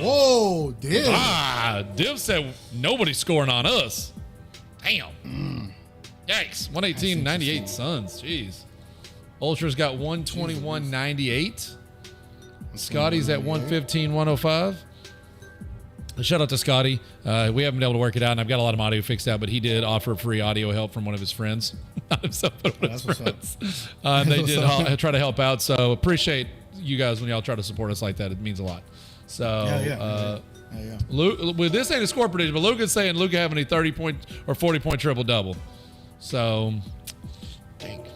Whoa, Div. Div said nobody's scoring on us. Damn. Yikes. 118, 98 Suns. Jeez. Ultra's got 121, 98. Scotty's at 115, 105. Shout out to Scotty. We haven't been able to work it out, and I've got a lot of audio fixed out, but he did offer free audio help from one of his friends. Not himself, but one of his friends. They did try to help out, so appreciate you guys when y'all try to support us like that. It means a lot. So, yeah. Luke, well, this ain't a score prediction, but Luke is saying Luke having a 30-point or 40-point triple-double. So, dang.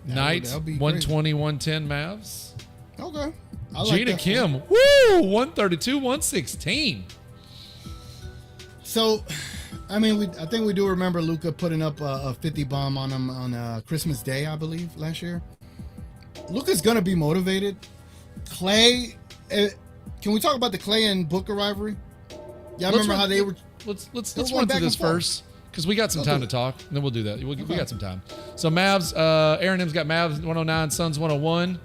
Knights, 120, 110 Mavs. Okay. Gina Kim, woo, 132, 116. So, I mean, I think we do remember Luka putting up a 50 bomb on him on Christmas Day, I believe, last year. Luka's gonna be motivated. Clay, can we talk about the Clay and Booker rivalry? Y'all remember how they were? Let's run through this first because we got some time to talk, and then we'll do that. We got some time. So Mavs, Aaron M's got Mavs 109, Suns 101.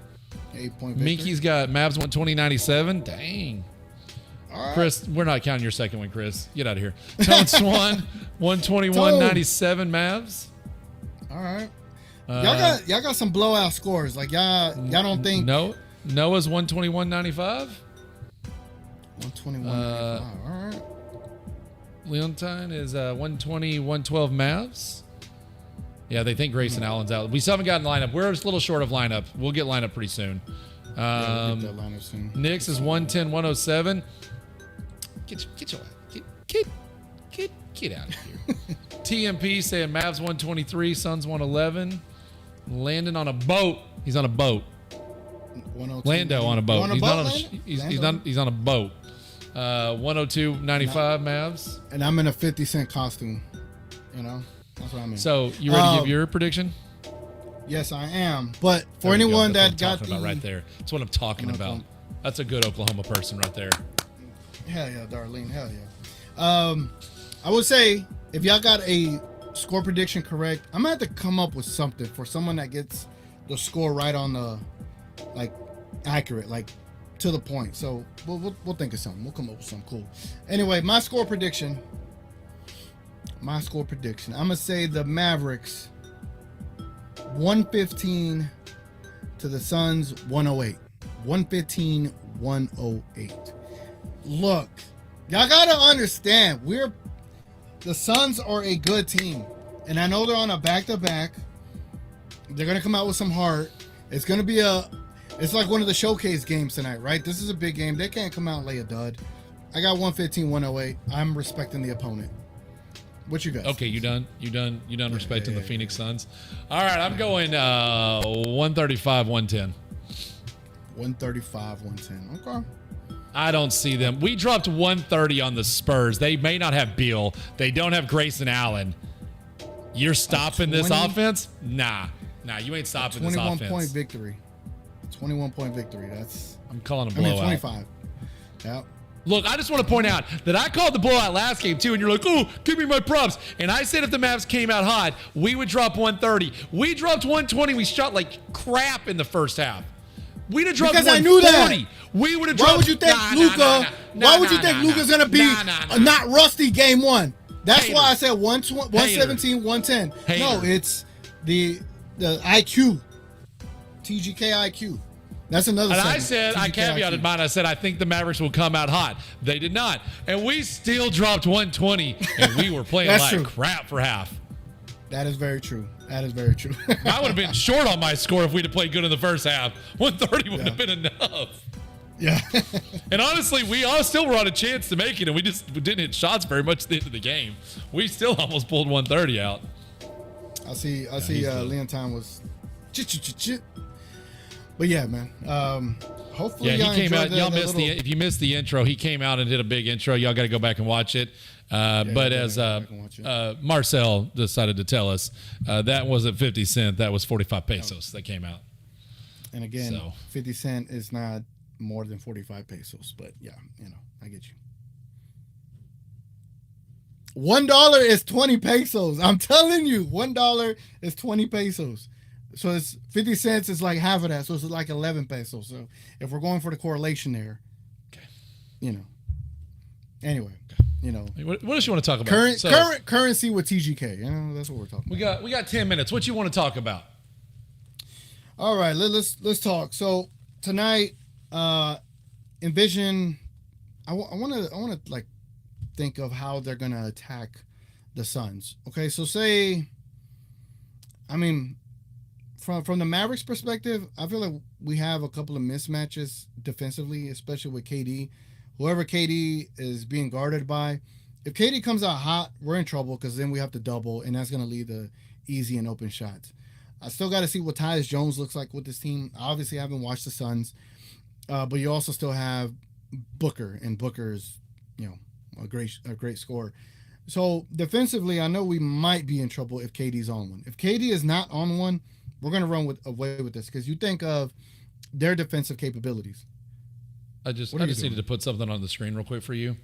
8-point. Minky's got Mavs 120, 97. Dang. All right. Chris, we're not counting your second one, Chris. Get out of here. Tone Swan, 121, 97 Mavs. All right. Y'all got some blowout scores. Like y'all don't think Noah's 121, 95. 121. All right. Leontine is 120, 112 Mavs. Yeah, they think Grayson Allen's out. We still haven't gotten lineup. We're a little short of lineup. We'll get lineup pretty soon. We'll get that lineup soon. Knicks is 110, 107. Get out of here. TMP saying Mavs 123, Suns 111. Landon on a boat. He's on a boat. Lando on a boat. He's on a boat. 102, 95 Mavs. And I'm in a 50-cent costume. You know, that's what I'm in. So you ready to give your prediction? Yes, I am. But for anyone that got about right there, that's what I'm talking about. That's a good Oklahoma person right there. Hell yeah, Darlene. Hell yeah. I would say if y'all got a score prediction correct, I'm gonna have to come up with something for someone that gets the score right on the, like, accurate, like to the point. So we'll think of something. We'll come up with something cool. Anyway, my score prediction. I'm gonna say the Mavericks 115 to the Suns 108. 115, 108. Look, y'all gotta understand, the Suns are a good team, and I know they're on a back-to-back. They're gonna come out with some heart. It's gonna be it's like one of the showcase games tonight, right? This is a big game. They can't come out and lay a dud. I got 115, 108. I'm respecting the opponent. What you got? Okay, you done respecting the Phoenix Suns. All right, I'm going 135, 110. 135, 110. Okay. I don't see them. We dropped 130 on the Spurs. They may not have Beal. They don't have Grayson Allen. You're stopping this offense? Nah, you ain't stopping this offense. 21-point victory. 21-point victory. I'm calling a blowout. 25. Yeah. Look, I just want to point out that I called the blowout last game, too, and you're like, oh, give me my props. And I said if the Mavs came out hot, we would drop 130. We dropped 120. We shot like crap in the first half. We'd have dropped 140. I knew that. We would have dropped. Why would you think Why would you think Luka's going to be not rusty game one? That's why I said 117, 110. No, it's the IQ. TGK IQ. That's another And segment. I said, I caveated mine. I said, I think the Mavericks will come out hot. They did not. And we still dropped 120, and we were playing like crap for half. That is very true. That is very true. I would have been short on my score if we'd have played good in the first half. 130 wouldn't have been enough. Yeah. And honestly, we all still were on a chance to make it, and we didn't hit shots very much at the end of the game. We still almost pulled 130 out. I see Leontine was but yeah, man. Hopefully he came out. Y'all missed little... if you missed the intro, he came out and did a big intro. Y'all got to go back and watch it. But as Marcel decided to tell us, that wasn't 50 cents. That was 45 pesos that came out. And again, 50 cents is not more than 45 pesos. But yeah, I get you. $1 is 20 pesos. I'm telling you, $1 is 20 pesos. So it's 50 cents is like half of that. So it's like 11 pesos. So if we're going for the correlation there, anyway, what else you want to talk about? Current currency with TGK. That's what we're talking about. We got 10 minutes. What you want to talk about? All right, let's talk. So tonight, envision. I want to like think of how they're gonna attack the Suns. Okay, so from the Mavericks perspective, I feel like we have a couple of mismatches defensively, especially with KD. Whoever KD is being guarded by, if KD comes out hot, we're in trouble because then we have to double, and that's going to lead to easy and open shots. I still got to see what Tyus Jones looks like with this team. Obviously, I haven't watched the Suns, but you also still have Booker, and Booker's, a great scorer. So defensively, I know we might be in trouble if KD's on one. If KD is not on one, we're going to run away with this because you think of their defensive capabilities. I just needed to put something on the screen real quick for you.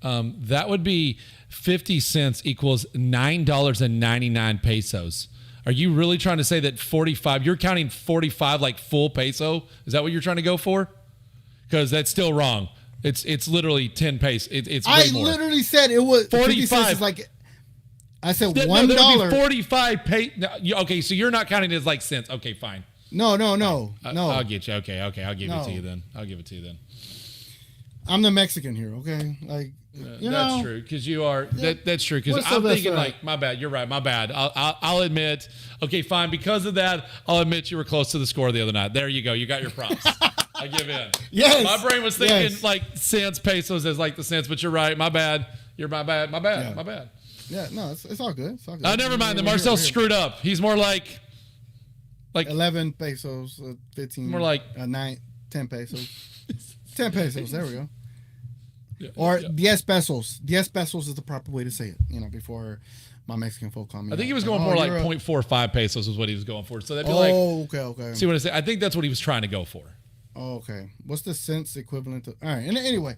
That would be 50 cents equals $9.99 pesos. Are you really trying to say that 45? You're counting 45 like full peso? Is that what you're trying to go for? Because that's still wrong. It's literally 10 pesos. It's way more. I literally said it was 45. Is like I said $1. That would be 45 okay, so you're not counting it as like cents. Okay, fine. No. I'll get you. Okay. I'll give it to you then. I'll give it to you then. I'm the Mexican here, okay? Like, that's true because you are. That's true because I'm thinking like, my bad. You're right. My bad. I'll admit. Okay, fine. Because of that, I'll admit you were close to the score the other night. There you go. You got your props. I give in. Yes. My brain was thinking like cents, pesos as like the cents, but you're right. My bad. You're my bad. Yeah. My bad. Yeah. No, it's all good. It's all good. Never mind. Then Marcel screwed up. He's more like 11 pesos, 15. More like 10 pesos. 10 pesos. There we go. Yeah, or 10 pesos. 10 pesos is the proper way to say it. Before my Mexican folk call me. I think he was going for like 0.45 pesos is what he was going for. So that'd be okay. See what I say? I think that's what he was trying to go for. Oh, okay. What's the cents equivalent to? All right. And anyway,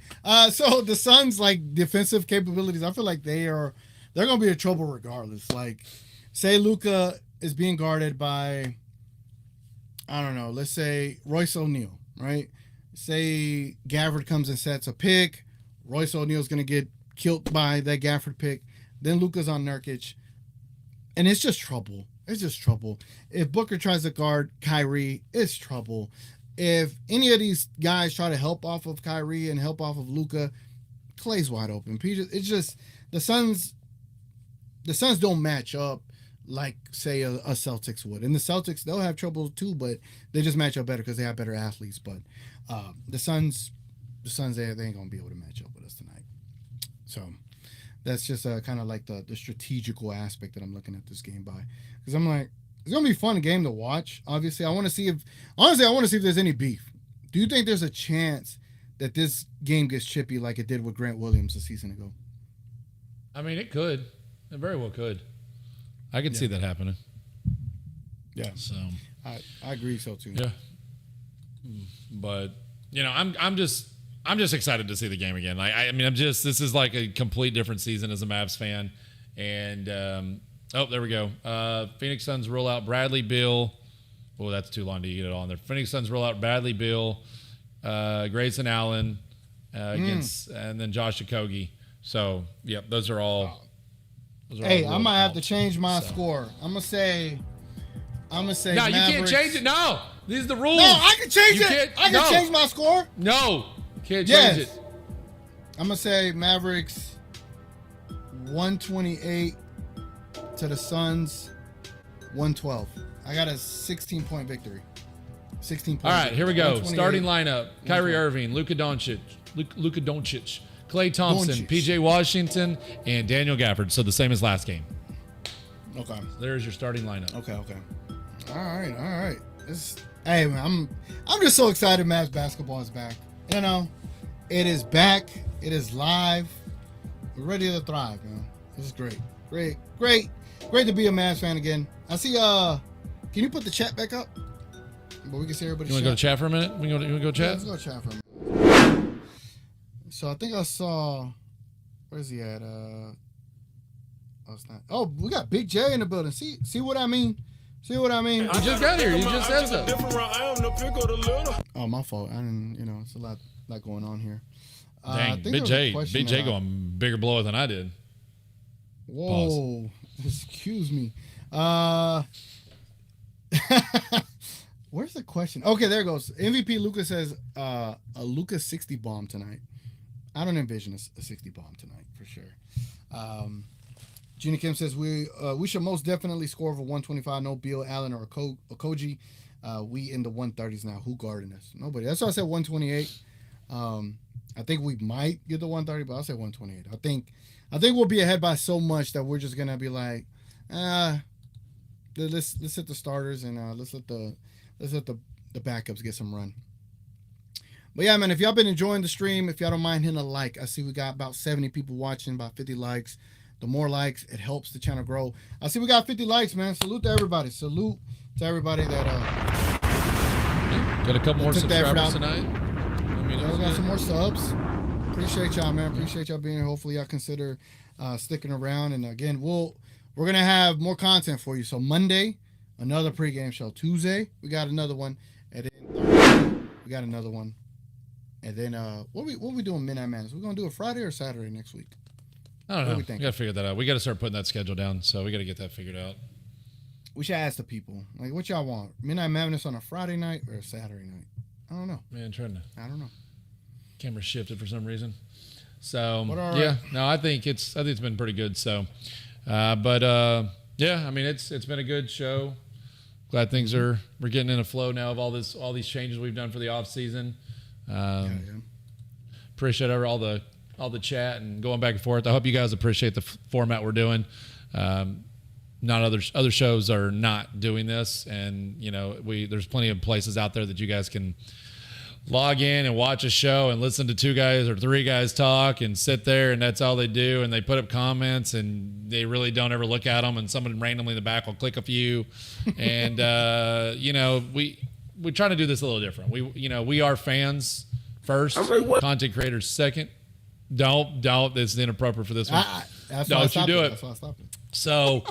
so the Suns like defensive capabilities. I feel like they're gonna be in trouble regardless. Like, say Luka is being guarded by, I don't know. Let's say Royce O'Neal, right? Say Gafford comes and sets a pick. Royce O'Neal's going to get killed by that Gafford pick. Then Luka's on Nurkic. And it's just trouble. It's just trouble. If Booker tries to guard Kyrie, it's trouble. If any of these guys try to help off of Kyrie and help off of Luka, Clay's wide open. It's just the Suns don't match up like, say, a Celtics would. And the Celtics, they'll have trouble too, but they just match up better because they have better athletes. But the Suns, they ain't going to be able to match up with us tonight. So that's just kind of like the strategical aspect that I'm looking at this game by. Because I'm like, it's going to be a fun game to watch. Obviously, I want to see if there's any beef. Do you think there's a chance that this game gets chippy like it did with Grant Williams a season ago? I mean, it could. It very well could. I could see that happening. Yeah. So I agree so too. Yeah. But I'm just excited to see the game again. This is like a complete different season as a Mavs fan. And there we go. Phoenix Suns roll out Bradley Beal. Oh, that's too long to get it on there. Phoenix Suns roll out Bradley Beal, Grayson Allen against, and then Josh Okogie. So, yep, those are all. Hey, I might have to change my score. I'm gonna say. No, Mavericks. you can't change it. No, these are the rules. No, I can change it. I can change my score. No, you can't change it. I'm gonna say Mavericks 128, to the Suns, 112. I got a 16-point victory. 16 points. All right, here we go. Starting lineup: Kyrie Irving, Luka Doncic, Klay Thompson, PJ Washington, and Daniel Gafford. So the same as last game. Okay. So there's your starting lineup. Okay. All right. Hey, man, I'm just so excited. Mavs basketball is back. You know, it is back. It is live. We're ready to thrive, man. This is great to be a Mavs fan again. I see. Can you put the chat back up? But we can see everybody. You want to go to chat for a minute? You want to go chat? Yeah, let's go chat for a minute. So I think I saw. Where's he at? It's not. Oh, we got Big J in the building. See what I mean? See what I mean? You just got here. You just said so. Oh, my fault. I didn't. You know, it's a lot going on here. Dang, Big J going bigger blower than I did. Whoa! Pause. Excuse me. Where's the question? Okay, there it goes. MVP Luka says a Luka 60 bomb tonight. I don't envision a 60 bomb tonight for sure. Gina Kim says we should most definitely score over 125. No Beal, Allen, or Okogie. We in the 130s now. Who guarding us? Nobody. That's why I said 128. I think we might get the 130, but I'll say 128. I think we'll be ahead by so much that we're just gonna be like, let's hit the starters and let's let the backups get some run. But yeah, man, if y'all been enjoying the stream, if y'all don't mind hitting a like, I see we got about 70 people watching, about 50 likes. The more likes, it helps the channel grow. I see we got 50 likes, man. Salute to everybody. Salute to everybody that got a couple more subscribers tonight. We got some more subs. Appreciate y'all, man. Appreciate y'all being here. Hopefully y'all consider sticking around. And again, we're gonna have more content for you. So Monday, another pregame show. Tuesday, we got another one. And then Thursday, we got another one. And then what we doing Midnight Madness? We're gonna do it Friday or Saturday next week? I don't know. We gotta figure that out. We gotta start putting that schedule down. So we gotta get that figured out. We should ask the people, like, what y'all want? Midnight Madness on a Friday night or a Saturday night? I don't know. Man, I don't know. Camera shifted for some reason. So right. Yeah, no, I think it's been pretty good. So, yeah, I mean it's been a good show. Glad things we're getting in a flow now of all these changes we've done for the off season. Appreciate all the chat and going back and forth. I hope you guys appreciate the format we're doing. Not other shows are not doing this, and you know there's plenty of places out there that you guys can log in and watch a show and listen to 2 guys or 3 guys talk and sit there, and that's all they do, and they put up comments and they really don't ever look at them, and someone randomly in the back will click a few, and we're trying to do this a little different. We are fans first, content creators second. Don't. This is inappropriate for this one. Don't you do it. That's why I stopped it. So,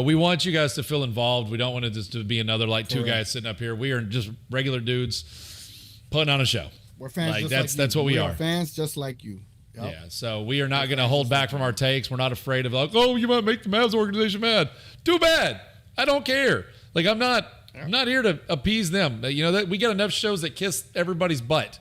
we want you guys to feel involved. We don't want it just to be another 2 guys sitting up here. We are just regular dudes putting on a show. We're fans. That's what we are. Fans just like you. Yep. Yeah. So we are not going to hold back from our takes. We're not afraid of you might make the Mavs organization mad. Too bad. I don't care. I'm not here to appease them. That we get enough shows that kiss everybody's butt.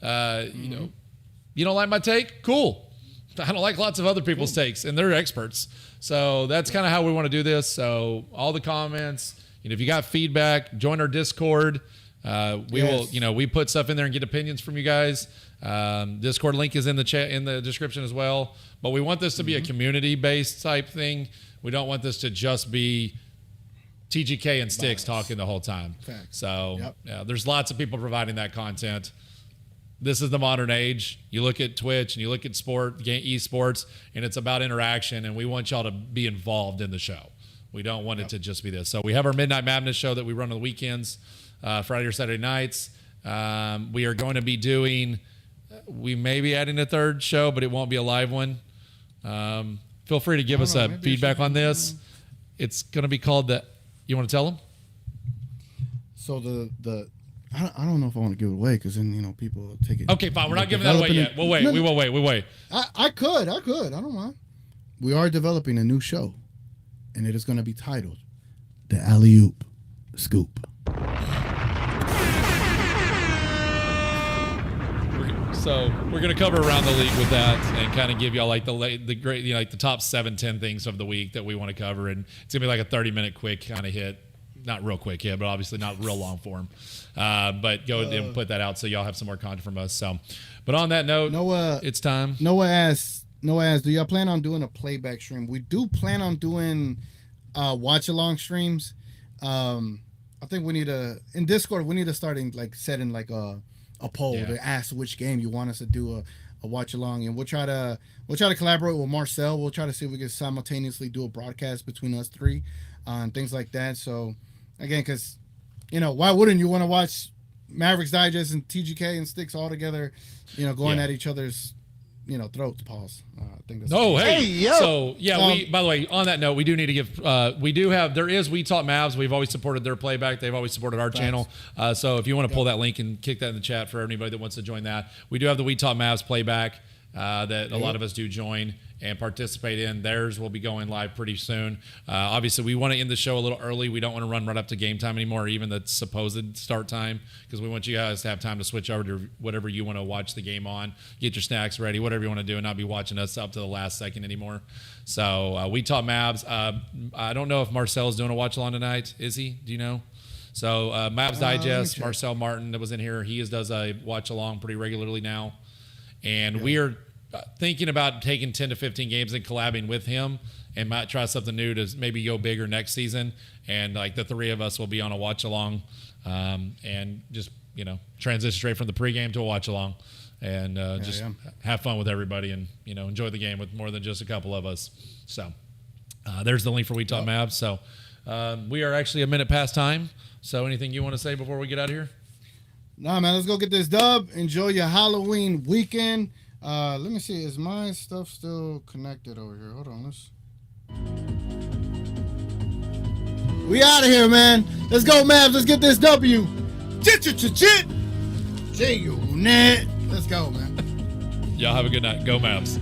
You don't like my take? Cool. I don't like lots of other people's takes, and they're experts. So that's kind of how we want to do this. So all the comments, if you got feedback, join our Discord. We will, we put stuff in there and get opinions from you guys. Discord link is in the chat, in the description as well. But we want this to be a community-based type thing. We don't want this to just be TGK and Stix talking the whole time. Facts. So there's lots of people providing that content. This is the modern age. You look at Twitch and you look at esports, and it's about interaction, and we want y'all to be involved in the show. We don't want it to just be this. So we have our Midnight Madness show that we run on the weekends, Friday or Saturday nights. We are going to be we may be adding a 3rd show, but it won't be a live one. Feel free to give us feedback on this. It's going to be called you want to tell them? So I don't know if I want to give it away because then people will take it. Okay, fine. We're not giving that away yet. We'll wait. We will wait. We'll wait. I could. I don't mind. We are developing a new show, and it is going to be titled The Alley-Oop Scoop. So we're gonna cover around the league with that and kind of give y'all like the great, like the top 7-10 things of the week that we want to cover, and it's gonna be like a 30-minute quick kind of hit. Not real quick hit, but obviously not real long form. But go and put that out so y'all have some more content from us. So, but on that note, it's time. Noah asks, do y'all plan on doing a playback stream? We do plan on doing watch along streams. I think we need in Discord we need to start setting like a poll to ask which game you want us to do a watch along, and we'll try to collaborate with Marcel. We'll try to see if we can simultaneously do a broadcast between us three and things like that. So again, because why wouldn't you want to watch Mavericks Digest and TGK and Stix all together, going at each other's throats. Pause. I think that's So we, by the way, on that note, we do need to give there is We Talk Mavs. We've always supported their playback. They've always supported our channel. So if you want to pull that link and kick that in the chat for anybody that wants to join that, we do have the We Talk Mavs playback that a lot of us do join and participate in. Theirs will be going live pretty soon. Obviously, we want to end the show a little early. We don't want to run right up to game time anymore, or even the supposed start time, because we want you guys to have time to switch over to whatever you want to watch the game on, get your snacks ready, whatever you want to do, and not be watching us up to the last second anymore. So We Talk Mavs. I don't know if Marcel is doing a watch along tonight. Is he? Do you know? So Mavs Digest, Marcel Martin that was in here, he does a watch along pretty regularly now. And we are thinking about taking 10 to 15 games and collabing with him, and might try something new to maybe go bigger next season. And like the three of us will be on a watch along, and just transition straight from the pregame to a watch along, and have fun with everybody, and enjoy the game with more than just a couple of us. So there's the link for We Talk Mavs. So we are actually a minute past time. So anything you want to say before we get out of here? Nah, man, let's go get this dub. Enjoy your Halloween weekend. Let me see. Is my stuff still connected over here? Hold on. We out of here, man. Let's go, Mavs. Let's get this W. Chit. Let's go, man. Y'all have a good night. Go Mavs.